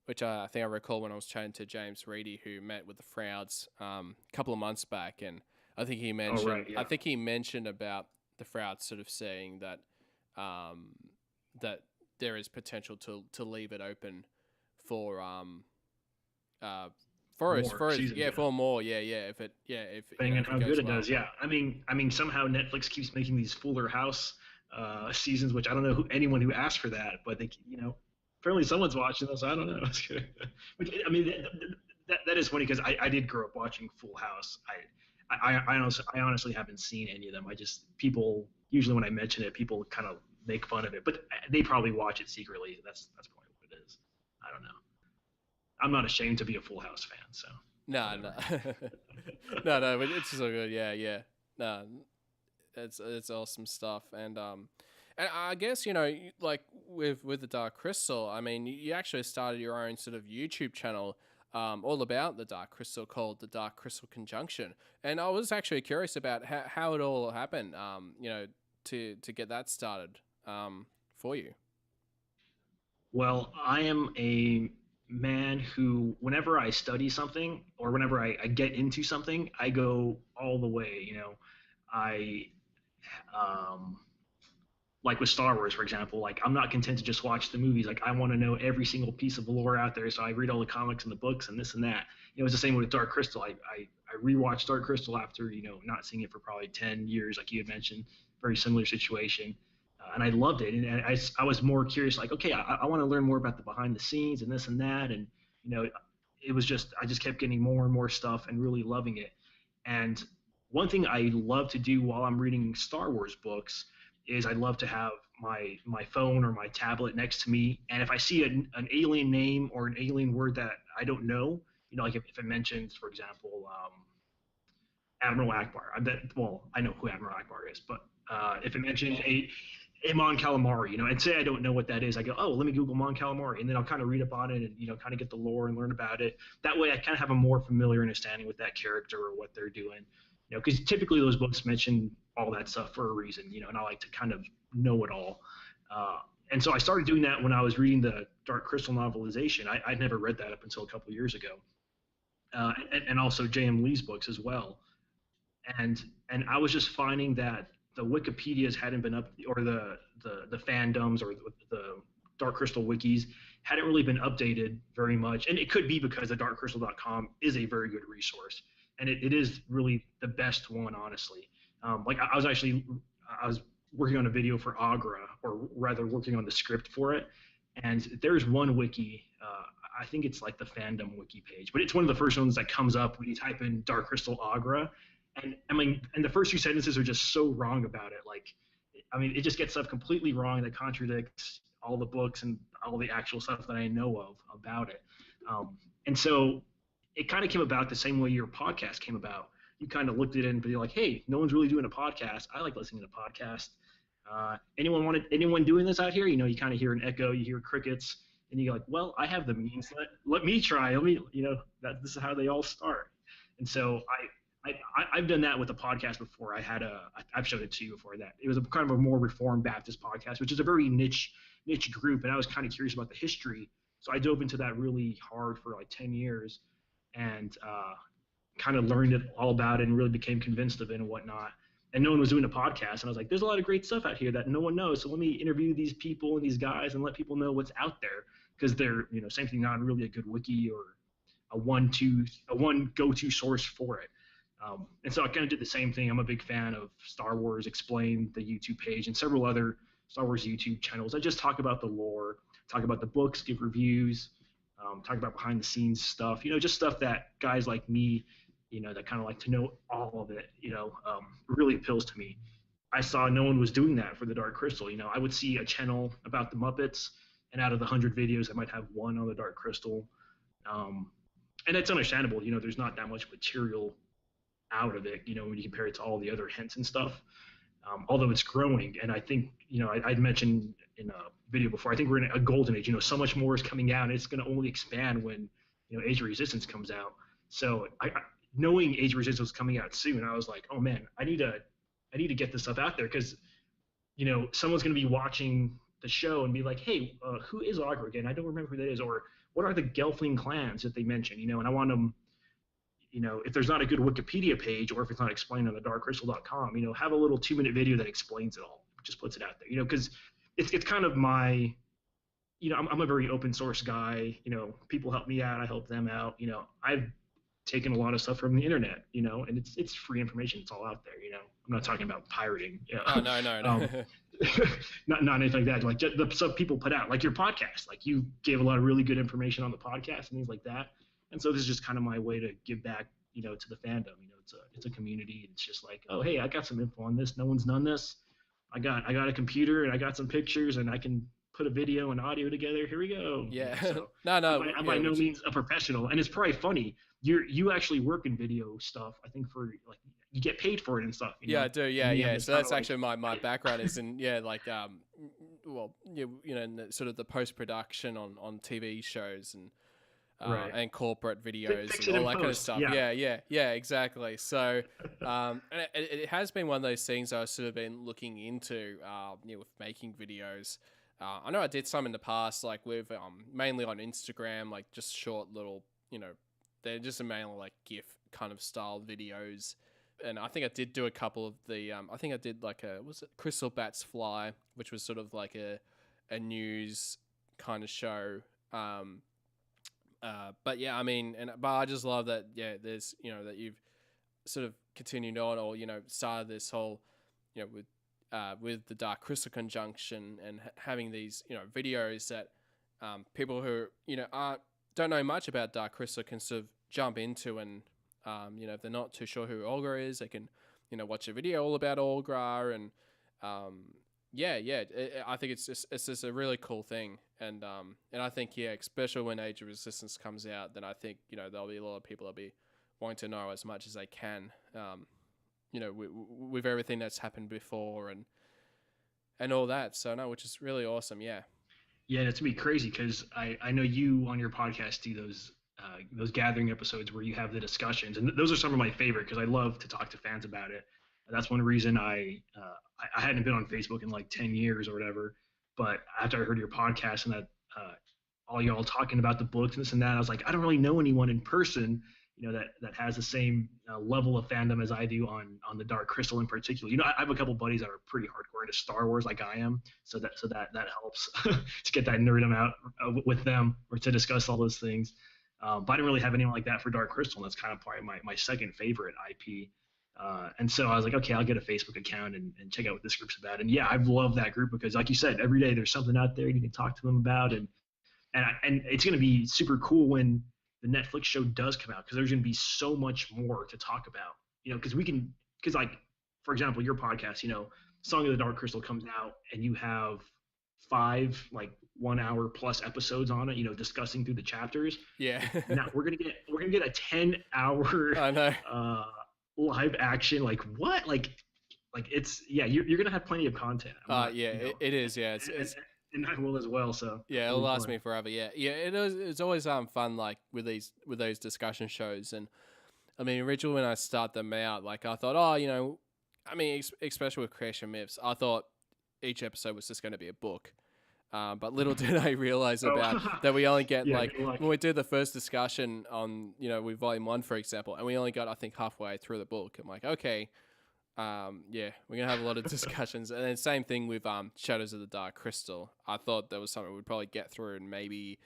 which I think I recall when I was chatting to James Reedy, who met with the Frouds a couple of months back, and I think he mentioned I think he mentioned about the Frouds sort of saying that that there is potential to leave it open for for more. If Depending on how good it does. Yeah, I mean somehow Netflix keeps making these Fuller House seasons, which I don't know anyone who asked for that, but they apparently someone's watching this. I don't know. Which, I mean that is funny because I did grow up watching Full House. I honestly haven't seen any of them. People usually when I mention it, people kind of make fun of it, but they probably watch it secretly. That's probably what it is. I don't know. I'm not ashamed to be a Full House fan, so. No, but it's so good. Yeah. No, it's awesome stuff, and I guess like with the Dark Crystal, I mean, you actually started your own sort of YouTube channel, all about the Dark Crystal, called the Dark Crystal Conjunction, and I was actually curious about how it all happened, to get that started, for you. Well, I am a man who, whenever I study something or whenever I get into something, I go all the way. I like with Star Wars, for example, like I'm not content to just watch the movies. Like I want to know every single piece of lore out there, so I read all the comics and the books and this and that. It's the same with Dark Crystal. I rewatched Dark Crystal after not seeing it for probably 10 years, like you had mentioned. Very similar situation. And I loved it, and I was more curious, like, okay, I want to learn more about the behind the scenes and this and that, and it was just I just kept getting more and more stuff and really loving it. And one thing I love to do while I'm reading Star Wars books is I love to have my phone or my tablet next to me, and if I see an alien name or an alien word that I don't know, You know, like if it mentions, for example, Admiral Akbar. I know who Admiral Akbar is, but if it mentions a Mon Calamari, you know, and say I don't know what that is, I go, oh, let me Google Mon Calamari, and then I'll kind of read up on it and, you know, kind of get the lore and learn about it. That way I kind of have a more familiar understanding with that character or what they're doing, you know, because typically those books mention all that stuff for a reason, you know, and I like to kind of know it all. And so I started doing that when I was reading the Dark Crystal novelization. I'd never read that up until a couple of years ago. And also J.M. Lee's books as well. And I was just finding that the Wikipedias hadn't been up, or the fandoms or the Dark Crystal wikis hadn't really been updated very much. And it could be because the darkcrystal.com is a very good resource, and it is really the best one, honestly. Like I was working on a video for Agra, or rather working on the script for it, and there's one wiki. I think it's like the fandom wiki page, but it's one of the first ones that comes up when you type in Dark Crystal Agra. And I mean, and the first few sentences are just so wrong about it. Like, I mean, it just gets stuff completely wrong that contradicts all the books and all the actual stuff that I know of about it. And so it kind of came about the same way your podcast came about. You kind of looked at it and be like, hey, no one's really doing a podcast. I like listening to podcasts. Anyone doing this out here? You know, you kind of hear an echo, you hear crickets, and you're like, well, I have the means. Let me try. You know, this is how they all start. And so I've done that with a podcast before. I've showed it to you before that. It was a kind of a more Reformed Baptist podcast, which is a very niche group, and I was kind of curious about the history. So I dove into that really hard for like 10 years and kind of learned it all about it and really became convinced of it and whatnot. And no one was doing a podcast, and I was like, there's a lot of great stuff out here that no one knows. So let me interview these people and these guys and let people know what's out there, because they're, you know, same thing, not really a good wiki or a one go-to source for it. And so I kind of did the same thing. I'm a big fan of Star Wars Explained, the YouTube page, and several other Star Wars YouTube channels. I just talk about the lore, talk about the books, give reviews, talk about behind the scenes stuff, you know, just stuff that guys like me, you know, that kind of like to know all of it, you know, really appeals to me. I saw no one was doing that for the Dark Crystal. You know, I would see a channel about the Muppets, and out of the 100 videos, I might have one on the Dark Crystal. And it's understandable, you know, there's not that much material out of it, you know, when you compare it to all the other hints and stuff, although it's growing. And I think, you know, I'd mentioned in a video before, I think we're in a golden age. You know, so much more is coming out, and it's going to only expand when, you know, Age of Resistance comes out. So knowing Age of Resistance was coming out soon, I was like, oh man, I need to get this stuff out there, because, you know, someone's going to be watching the show and be like, hey, who is Agra again? I don't remember who that is. Or what are the Gelfling clans that they mention, you know? And I want them, you know, if there's not a good Wikipedia page, or if it's not explained on the darkcrystal.com, you know, have a little 2-minute video that explains it all, just puts it out there, you know, because it's kind of my, you know, I'm a very open source guy, you know, people help me out, I help them out, you know, I've taken a lot of stuff from the internet, you know, and it's free information, it's all out there, you know. I'm not talking about pirating, you know. Oh, no. Not anything like that, like just the stuff people put out, like your podcast, like you gave a lot of really good information on the podcast and things like that. And so this is just kind of my way to give back, you know, to the fandom. You know, it's a community. It's just like, oh, hey, I got some info on this. No one's done this. I got a computer, and I got some pictures, and I can put a video and audio together. Here we go. Yeah. So I'm by no means a professional, and it's probably funny. You actually work in video stuff. I think for like you get paid for it and stuff. You know? I do. Yeah. So that's actually my background is in like well, you know, in the, sort of the post production on TV shows and. Right. And corporate videos and all that kind of stuff. Yeah, exactly. So, and it has been one of those things I've sort of been looking into, you know, with making videos. I know I did some in the past, like with mainly on Instagram, like just short little, you know, they're just mainly like GIF kind of style videos. And I think I did do a couple of the, I think I did like was it Crystal Bats Fly, which was sort of like a news kind of show. But yeah, I mean, but I just love that. Yeah, there's, you know, that you've sort of continued on, or, you know, started this whole, you know, with the Dark Crystal Conjunction and having these, you know, videos that people who, you know, don't know much about Dark Crystal can sort of jump into, and you know, if they're not too sure who Olga is, they can, you know, watch a video all about Olga and I think it's just a really cool thing, and I think especially when Age of Resistance comes out, then I think there'll be a lot of people that'll be wanting to know as much as they can, with everything that's happened before and all that. So no, which is really awesome. Yeah. Yeah, it's gonna be crazy because I know you on your podcast do those gathering episodes where you have the discussions, and those are some of my favorite because I love to talk to fans about it. That's one reason I hadn't been on Facebook in like 10 years or whatever, but after I heard your podcast and that all y'all talking about the books and this and that, I was like, I don't really know anyone in person, that has the same level of fandom as I do on the Dark Crystal in particular. I have a couple buddies that are pretty hardcore into Star Wars like I am, so that helps to get that nerdum out with them or to discuss all those things. But I didn't really have anyone like that for Dark Crystal, and that's kind of probably my second favorite IP. And so I was like, okay, I'll get a Facebook account and check out what this group's about. And yeah, I've loved that group because, like you said, every day there's something out there you can talk to them about, and it's going to be super cool when the Netflix show does come out because there's going to be so much more to talk about. Because like, for example, your podcast, Song of the Dark Crystal comes out and you have 5 like 1 hour plus episodes on it, discussing through the chapters. Yeah. Now we're gonna get a 10-hour I know. Live action, like what, like it's you're gonna have plenty of content. It is, yeah, it's and I will as well, so yeah, it'll last me forever. It's always fun, like with those discussion shows. And I mean, originally when I start them out, like I thought, especially with Creation Myths, I thought each episode was just going to be a book. But little did I realize that we only get when we do the first discussion on, with Volume 1, for example, and we only got, I think, halfway through the book. I'm like, okay, we're going to have a lot of discussions. And then same thing with Shadows of the Dark Crystal. I thought that was something we'd probably get through in maybe,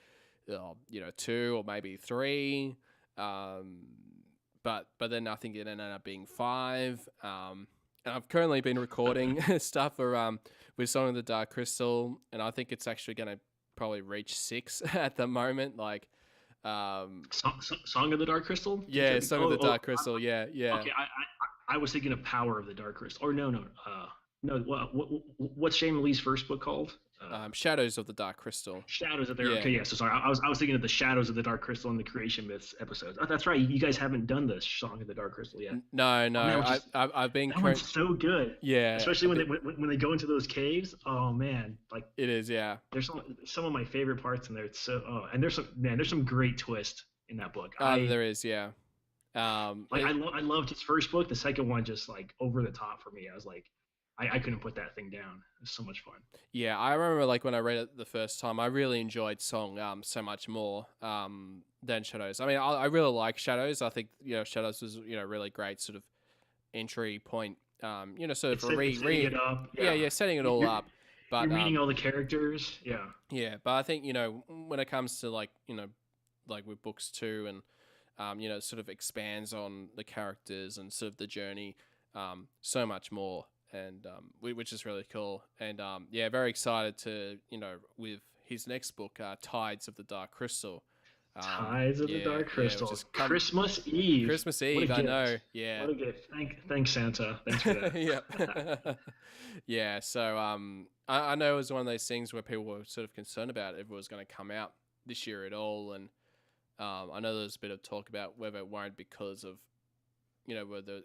2 or maybe 3. But then I think it ended up being 5. And I've currently been recording stuff for with Song of the Dark Crystal, and I think it's actually going to probably reach 6 at the moment. Like, Song of the Dark Crystal. Yeah, Song of the Dark Crystal. Yeah. Okay, I was thinking of Power of the Dark Crystal. Or no. What's Shane Lee's first book called? Shadows of the Dark Crystal. Shadows of the Okay, yeah. So sorry, I was thinking of the Shadows of the Dark Crystal and the Creation Myths episodes. Oh, that's right. You guys haven't done the Song of the Dark Crystal yet. No. I've been. That one's so good. Yeah. Especially when they go into those caves. Oh man, like it is. Yeah. There's some of my favorite parts in there. It's so. Oh, and there's some great twist in that book. There is. Yeah. I loved his first book. The second one just like over the top for me. I was like, I couldn't put that thing down. It was so much fun. Yeah, I remember like when I read it the first time, I really enjoyed Song so much more than Shadows. I mean, I really like Shadows. I think Shadows was really great sort of entry point. Sort of setting it up. Yeah, setting it all up. But you're meeting all the characters. Yeah. Yeah, but I think when it comes to like with books 2 and sort of expands on the characters and sort of the journey so much more. And which is really cool, and very excited to with his next book, Tides of the Dark Crystal. Tides of the Dark Crystal. Christmas Eve. Christmas Eve. I know. Yeah. What a gift. Thanks, Santa. Thanks for that. Yeah. Yeah. So I know it was one of those things where people were sort of concerned about if it was going to come out this year at all, and I know there's a bit of talk about whether it won't because of whether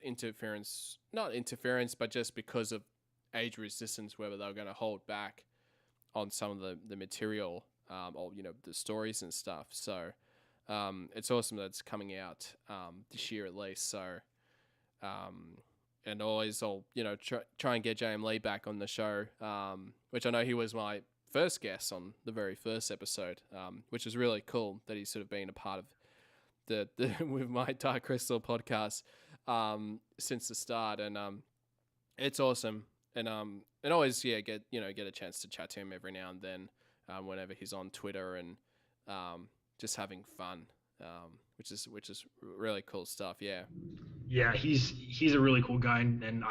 not interference, but just because of Age Resistance, whether they were going to hold back on some of the material or the stories and stuff. So it's awesome that it's coming out this year at least. So and always I'll try and get J.M. Lee back on the show, which I know he was my first guest on the very first episode, which is really cool that he's sort of been a part of the with my Dark Crystal podcast since the start, and it's awesome, and always get a chance to chat to him every now and then whenever he's on Twitter, and just having fun, which is really cool stuff. Yeah, he's a really cool guy, and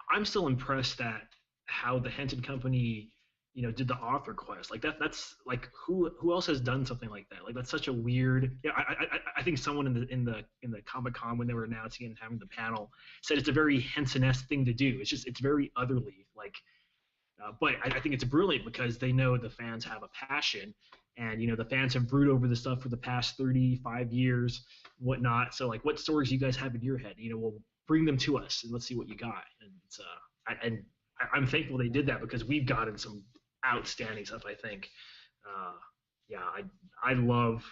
I'm still impressed at how the Henson Company did the author quest. Like that's like who else has done something like that? Like that's such a weird. Yeah, I think someone in the Comic-Con when they were announcing it and having the panel said it's a very Henson-esque thing to do. It's very otherly. Like, but I think it's brilliant because they know the fans have a passion, and the fans have brewed over the stuff for the past 35 years, whatnot. So like, what stories you guys have in your head? Well, bring them to us and let's see what you got. And it's I'm thankful they did that because we've gotten some outstanding stuff. I think. Yeah, I love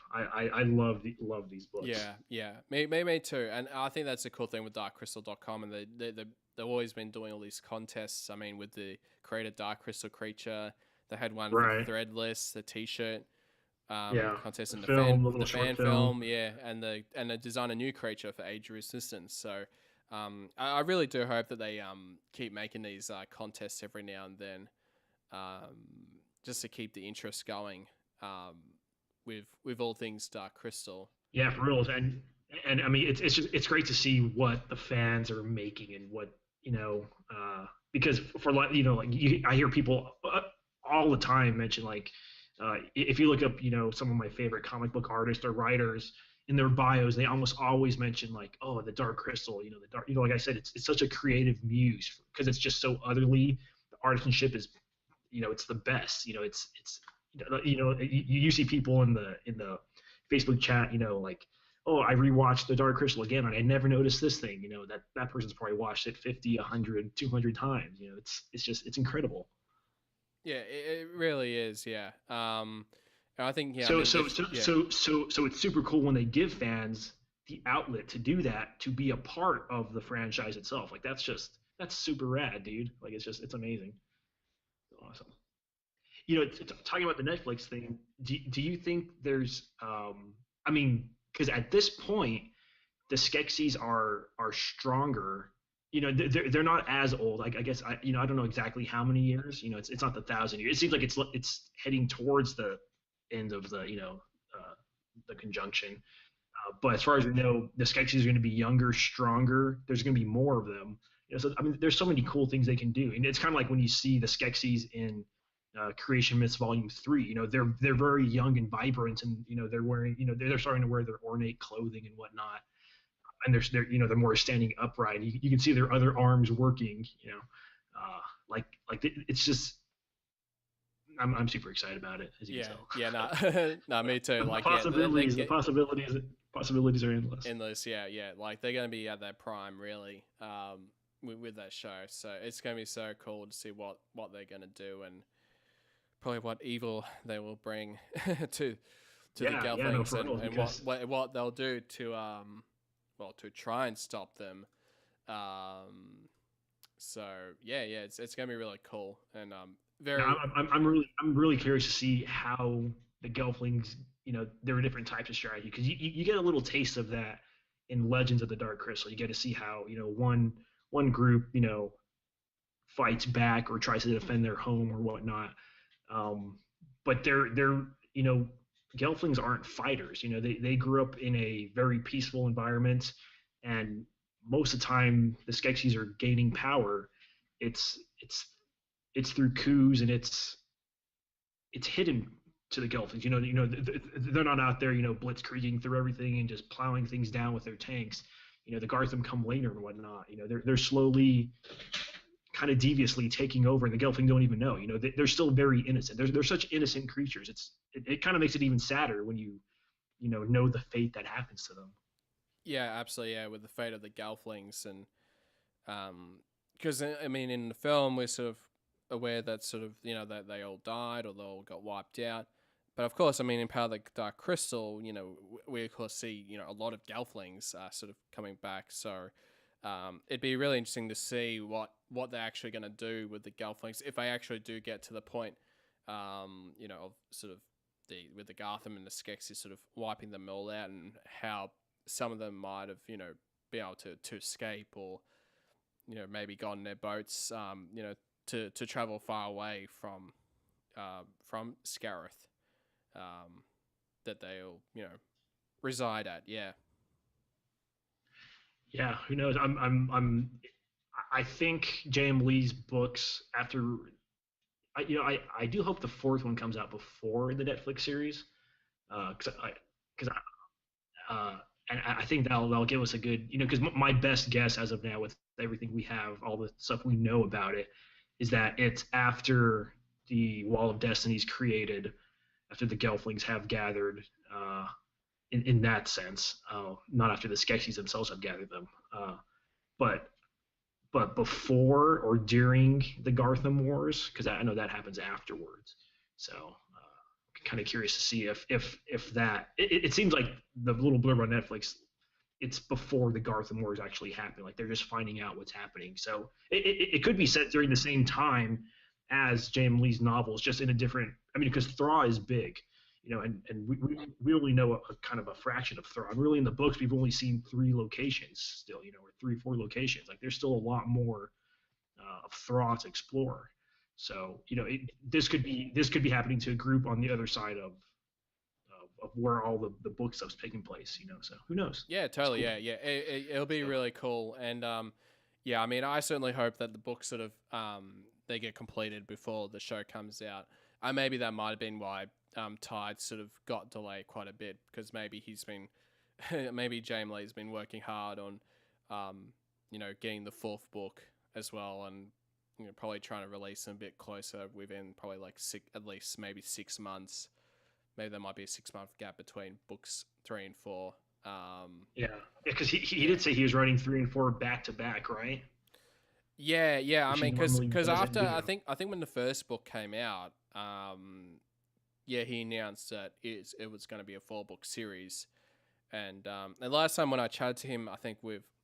these books. Yeah, me too. And I think that's the cool thing with DarkCrystal.com, and they've always been doing all these contests. I mean, with the created Dark Crystal creature, they had one for Threadless, the T-shirt contest in the fan film, and they design a new creature for Age Resistance. So I really do hope that they keep making these contests every now and then, just to keep the interest going. With all things Dark Crystal. Yeah, for real. And I mean, it's great to see what the fans are making and what because for I hear people all the time mention like if you look up some of my favorite comic book artists or writers in their bios, they almost always mention like, oh, the Dark Crystal, the dark, like I said, it's such a creative muse because it's just so utterly, the artisanship is it's the best. It's you see people in the Facebook chat, like, oh, I rewatched the Dark Crystal again and I never noticed this thing. That person's probably watched it 50, 100, 200 times. It's incredible. Yeah, it really is. Yeah. I think So it's super cool when they give fans the outlet to do that, to be a part of the franchise itself. Like that's super rad, dude. Like it's amazing. Awesome. Talking about the Netflix thing, do you think there's I mean, because at this point the Skeksis are stronger. They're not as old. Like I guess I don't know exactly how many years. It's not the 1,000 years. It seems like it's heading towards the end of the the conjunction. But as far as we know, the Skeksis are going to be younger, stronger. There's going to be more of them. So I mean, there's so many cool things they can do, and it's kind of like when you see the Skeksis in Creation Myths Volume 3. They're very young and vibrant, and they're wearing they're starting to wear their ornate clothing and whatnot, and they're more standing upright. You can see their other arms working. It's just I'm super excited about it, as you can tell. Yeah, no, me too. The possibilities are endless. Endless, yeah. Like they're gonna be at their prime, really, with that show. So it's gonna be so cool to see what they're gonna do and probably what evil they will bring to the Gelflings and what they'll do to to try and stop them. So it's gonna be really cool and I'm really curious to see how the Gelflings, there are different types of strategy, because you get a little taste of that in Legends of the Dark Crystal. You get to see how one group fights back or tries to defend their home or whatnot. But they're Gelflings aren't fighters. They grew up in a very peaceful environment, and most of the time the Skeksis are gaining power. It's through coups, and it's hidden to the Gelflings. They're not out there blitzkrieging through everything and just plowing things down with their tanks. The Gartham come later and whatnot. They're slowly, kind of deviously taking over, and the Gelflings don't even know. They're still very innocent. They're such innocent creatures. It kind of makes it even sadder when you know the fate that happens to them. Yeah, absolutely. Yeah, with the fate of the Gelflings, and because I mean, in the film we're sort of aware that sort of that they all died or they all got wiped out. But of course, I mean, in Power of the Dark Crystal, we of course see a lot of Gelflings sort of coming back. So it'd be really interesting to see what they're actually going to do with the Gelflings if they actually do get to the point, of sort of with the Gartham and the Skeksis sort of wiping them all out, and how some of them might have be able to escape, or maybe got in their boats, to travel far away from Scarith, that they'll reside at. Yeah, who knows? I think J.M. Lee's books, after I do hope the fourth one comes out before the Netflix series, because and I think that'll give us a good, because my best guess as of now with everything we have, all the stuff we know about it, is that it's after the Wall of Destiny is created, after the Gelflings have gathered, in that sense, not after the Skeksis themselves have gathered them, but before or during the Gartham Wars, because I know that happens afterwards. So kind of curious to see if that it seems like the little blurb on Netflix, it's before the Gartham Wars actually happen. Like they're just finding out what's happening. So it could be set during the same time as James Lee's novels, just in a different. I mean, because Thraw is big, and we only know a kind of a fraction of Thrawn. Really, in the books, we've only seen 3 locations still, or 4 locations. Like there's still a lot more of Thrawn to explore. So this could be happening to a group on the other side of where all the book stuff's taking place. So who knows? Yeah, totally. Cool. Yeah. It'll be really cool, and yeah. I mean, I certainly hope that the book sort of they get completed before the show comes out. Maybe that might have been why Tide sort of got delayed quite a bit, because maybe he's been, maybe James Lee's been working hard on, getting the 4th book as well, and probably trying to release them a bit closer within probably like at least maybe 6 months. Maybe there might be a 6-month gap between books 3 and 4. Yeah, because he did say he was writing 3 and 4 back to back, right? Yeah. I mean, because after I think when the first book came out, he announced that it was going to be a 4-book series, and the last time when I chatted to him, I think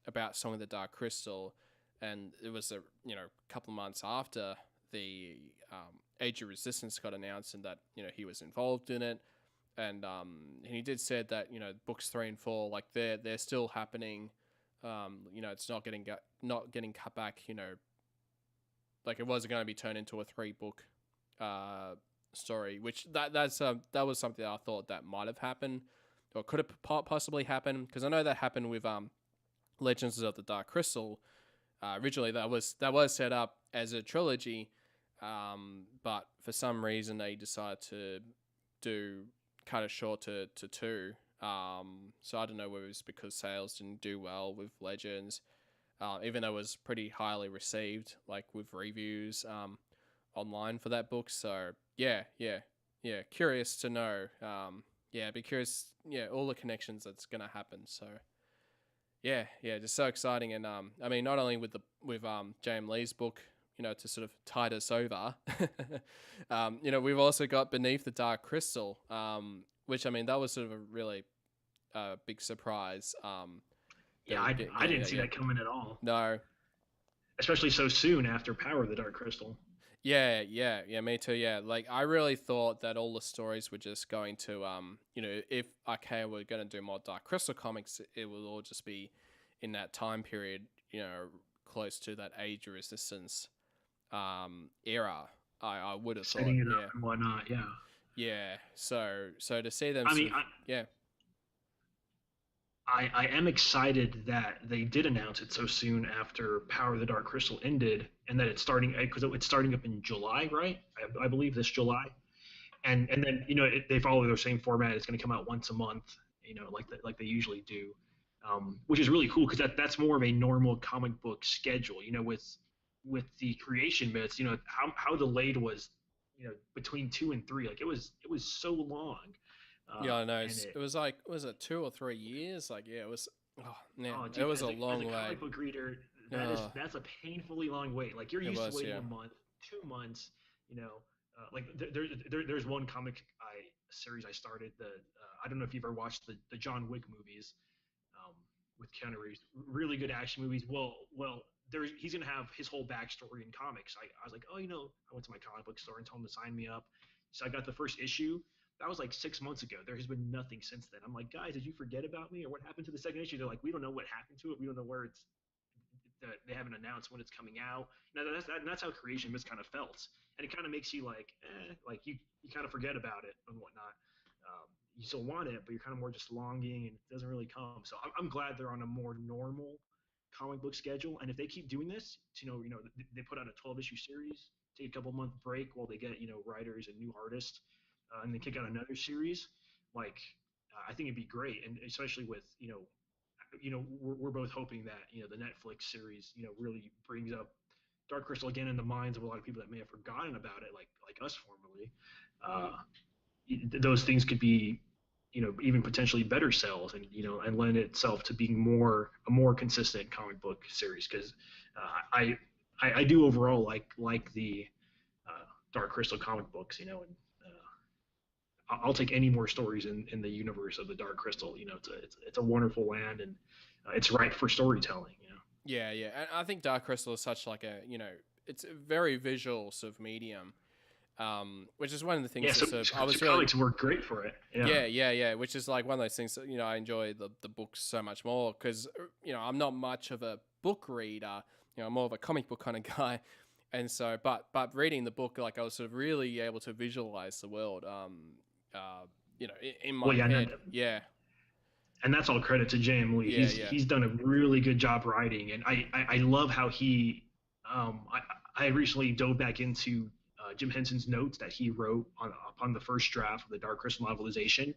about Song of the Dark Crystal, and it was a couple of months after the Age of Resistance got announced, and that he was involved in it, and he did said that books 3 and 4, like they're still happening. It's not getting cut back. Like it wasn't going to be turned into a 3-book story, which that was something that I thought that might have happened, or could have possibly happened, because I know that happened with Legends of the Dark Crystal. Originally, that was set up as a trilogy, but for some reason they decided to cut it short to 2. So I don't know whether it was because sales didn't do well with Legends, even though it was pretty highly received, like with reviews online for that book. So yeah. Curious to know. Be curious. Yeah, all the connections that's gonna happen. So yeah, just so exciting. And I mean, not only with James Lee's book, to sort of tide us over, we've also got Beneath the Dark Crystal, which, I mean, that was sort of a really big surprise. I didn't see that coming at all. No. Especially so soon after Power of the Dark Crystal. Yeah, me too, yeah. Like, I really thought that all the stories were just going to, if we're going to do more Dark Crystal comics, it will all just be in that time period, close to that Age of Resistance era. I would have thought. Setting it up and whatnot, yeah. Yeah, so to see them... I am excited that they did announce it so soon after Power of the Dark Crystal ended, and that it's starting, because it's starting up in July, right? I believe this July, and then they follow their same format. It's going to come out once a month, like they usually do, which is really cool, because that's more of a normal comic book schedule. With the creation myths, how delayed was, between 2 and 3, like it was so long. Yeah, I know. It was like, was it 2 or 3 years? Like, yeah, it was. Oh man, it was a long way. As a comic book reader, that's a painfully long wait. Like you're used to waiting a month, 2 months. Like there's one comic series I started. I don't know if you've ever watched the John Wick movies, with Keanu Reeves. Really good action movies. Well, he's gonna have his whole backstory in comics. I was like, I went to my comic book store and told him to sign me up. So I got the first issue. That was like 6 months ago. There has been nothing since then. I'm like, guys, did you forget about me, or what happened to the second issue? They're like, we don't know what happened to it. We don't know where it's. They haven't announced when it's coming out. Now that's how creation myths kind of felt, and it kind of makes you like you kind of forget about it and whatnot. You still want it, but you're kind of more just longing, and it doesn't really come. So I'm glad they're on a more normal comic book schedule, and if they keep doing this, they put out a 12-issue series, take a couple month break while they get writers and new artists, and then kick out another series, like I think it'd be great, and especially with we're both hoping that the Netflix series really brings up Dark Crystal again in the minds of a lot of people that may have forgotten about it, like us formerly. Those things could be even potentially better sells, and lend itself to being a more consistent comic book series, because I do overall like the Dark Crystal comic books, and I'll take any more stories in the universe of the Dark Crystal. It's a wonderful land, and it's ripe for storytelling. Yeah, yeah, and I think Dark Crystal is such like a it's a very visual sort of medium, which is one of the things. I was really, comics work great for it. Yeah. Which is like one of those things that I enjoy the books so much more, because I'm not much of a book reader. I'm more of a comic book kind of guy, and so but reading the book, like I was sort of really able to visualize the world. In my head. Yeah. And that's all credit to J.M. Lee. He's done a really good job writing, and I love how he. I recently dove back into Jim Henson's notes that he wrote upon the first draft of the Dark Crystal novelization,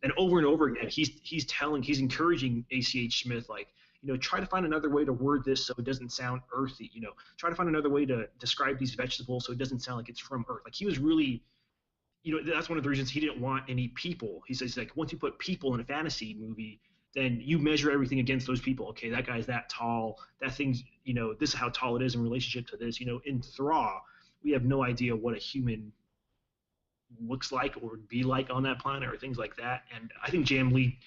and over again he's encouraging A.C.H. Smith, like, try to find another way to word this so it doesn't sound earthy. Try to find another way to describe these vegetables so it doesn't sound like it's from Earth. Like, he was really. That's one of the reasons he didn't want any people. He says, like, once you put people in a fantasy movie, then you measure everything against those people. Okay, that guy's that tall. That thing's, this is how tall it is in relationship to this. In Thra, we have no idea what a human looks like or would be like on that planet, or things like that. And I think J.M. Lee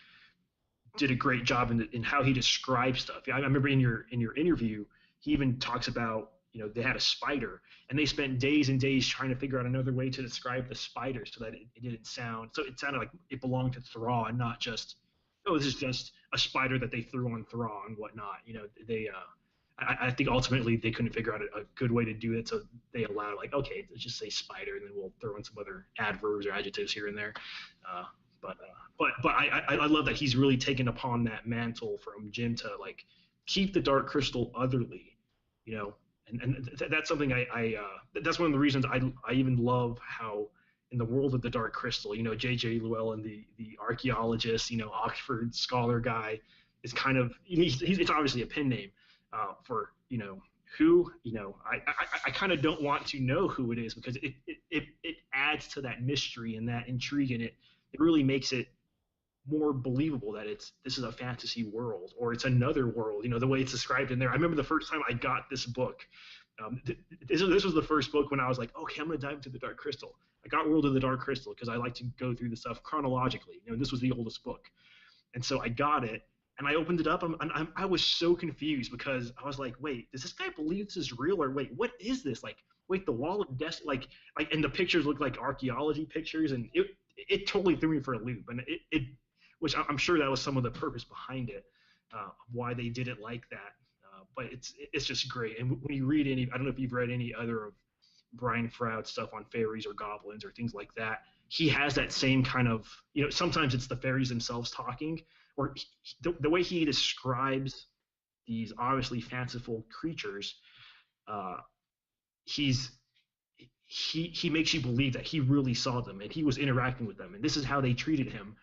did a great job in how he describes stuff. I remember in your interview, he even talks about, they had a spider, and they spent days and days trying to figure out another way to describe the spider so that it didn't sound. So it sounded like it belonged to Thra, and not just, this is just a spider that they threw on Thra and whatnot. I think ultimately they couldn't figure out a good way to do it, so they allowed, like, okay, let's just say spider, and then we'll throw in some other adverbs or adjectives here and there. But I love that he's really taken upon that mantle from Jim to, like, keep the Dark Crystal otherly, And that's something that's one of the reasons I even love how in the world of the Dark Crystal, J.J. Llewellyn, the archaeologist, Oxford scholar guy, is kind of, it's obviously a pen name for, who, I kind of don't want to know who it is, because it adds to that mystery and that intrigue, and it really makes it more believable that this is a fantasy world, or it's another world, the way it's described in there. I remember the first time I got this book. This was the first book when I was like, okay, I'm going to dive into the Dark Crystal. I got World of the Dark Crystal because I like to go through the stuff chronologically. This was the oldest book. And so I got it, and I opened it up, and I was so confused, because I was like, wait, does this guy believe this is real? Or wait, what is this? Like, wait, the Wall of Destiny, like, and the pictures look like archaeology pictures, and it totally threw me for a loop. And it which I'm sure that was some of the purpose behind it, why they did it like that. But it's just great. And when you read I don't know if you've read any other of Brian Froud's stuff on fairies or goblins or things like that, he has that same kind of, sometimes it's the fairies themselves talking, or the way he describes these obviously fanciful creatures, he makes you believe that he really saw them and he was interacting with them, and this is how they treated him.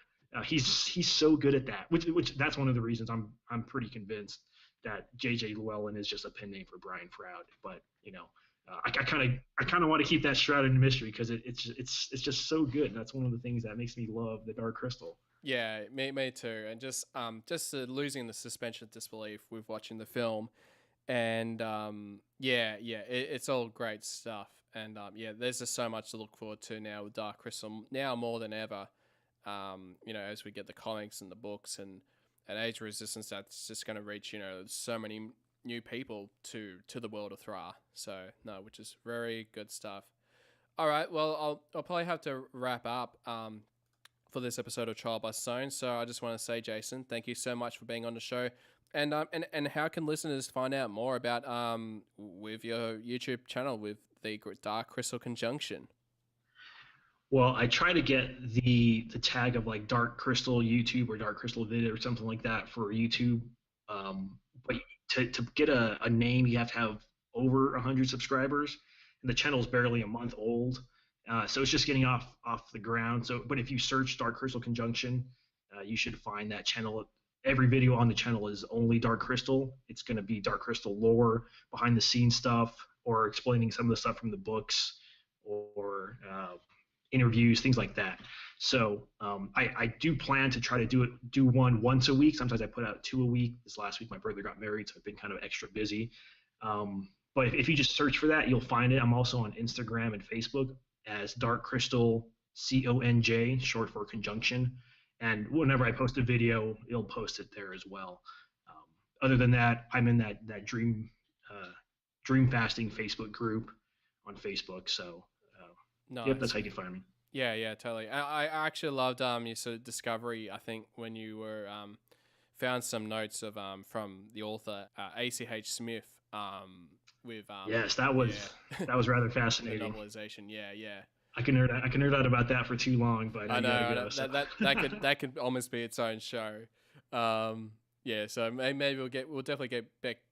He's so good at that, which that's one of the reasons I'm pretty convinced that J.J. Llewellyn is just a pen name for Brian Froud. But I kind of want to keep that shrouded in mystery, because it's just so good. That's one of the things that makes me love the Dark Crystal. Yeah, me too. And just losing the suspension of disbelief with watching the film, and it's all great stuff. And there's just so much to look forward to now with Dark Crystal, now more than ever. As we get the comics and the books and Age of Resistance, that's just going to reach, so many new people to the world of Thra. So, no, which is very good stuff. All right, well, I'll probably have to wrap up for this episode of Trial by Stone. So I just want to say, Jason, thank you so much for being on the show. And how can listeners find out more about with your YouTube channel with the Dark Crystal Conjunction? Well, I try to get the tag of like Dark Crystal YouTube or Dark Crystal Vid or something like that for YouTube. But to get a name, you have to have over 100 subscribers, and the channel is barely a month old. So it's just getting off the ground. So, but if you search Dark Crystal Conjunction, you should find that channel. Every video on the channel is only Dark Crystal. It's going to be Dark Crystal lore, behind the scenes stuff, or explaining some of the stuff from the books, or interviews, things like that. So I do plan to try to do one once a week. Sometimes I put out 2 a week. This last week my brother got married, so I've been kind of extra busy. But if you just search for that, you'll find it. I'm also on Instagram and Facebook as Dark Crystal CONJ, short for Conjunction. And whenever I post a video, it'll post it there as well. Other than that, I'm in that dream fasting Facebook group on Facebook. So Nice. yep, that's how you can find me. Yeah, totally. I actually loved your sort of discovery. I think when you were found some notes of from the author A.C.H. Smith with yes, that was rather the fascinating. novelization. Yeah. I can nerd out about that for too long, but I know go, so. that could almost be its own show. Yeah, so maybe we'll definitely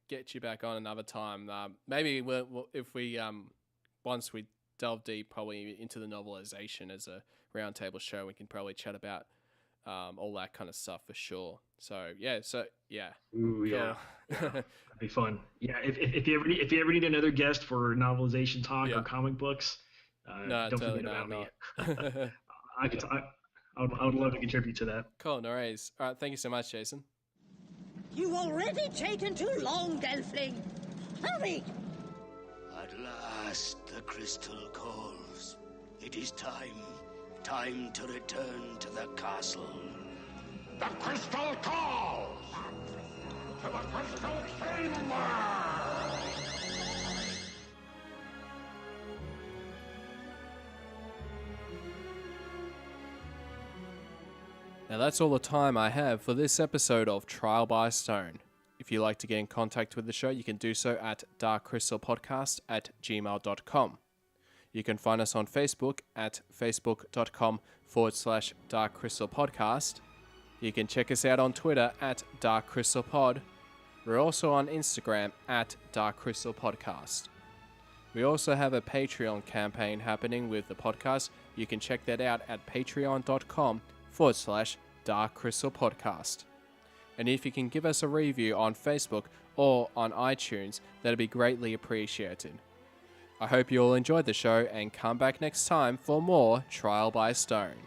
get you back on another time. Maybe we'll if we once we delve deep probably into the novelization as a roundtable show, we can probably chat about all that kind of stuff for sure. So yeah. Ooh, cool. yeah, that'd be fun. Yeah, if you ever need another guest for novelization talk or comic books, no, don't totally forget about me. not. I would love to contribute to that. Cool, no worries. All right, thank you so much, Jason. You've already taken too long, Gelfling. Hurry! At last the crystal calls. It is time to return to the castle. The crystal calls! To the crystal chamber! Now that's all the time I have for this episode of Trial by Stone. If you'd like to get in contact with the show, you can do so at darkcrystalpodcast@gmail.com. You can find us on Facebook at facebook.com/darkcrystalpodcast. You can check us out on Twitter at darkcrystalpod. We're also on Instagram at darkcrystalpodcast. We also have a Patreon campaign happening with the podcast. You can check that out at patreon.com/darkcrystalpodcast. And if you can give us a review on Facebook or on iTunes, that'd be greatly appreciated. I hope you all enjoyed the show and come back next time for more Trial by Stone.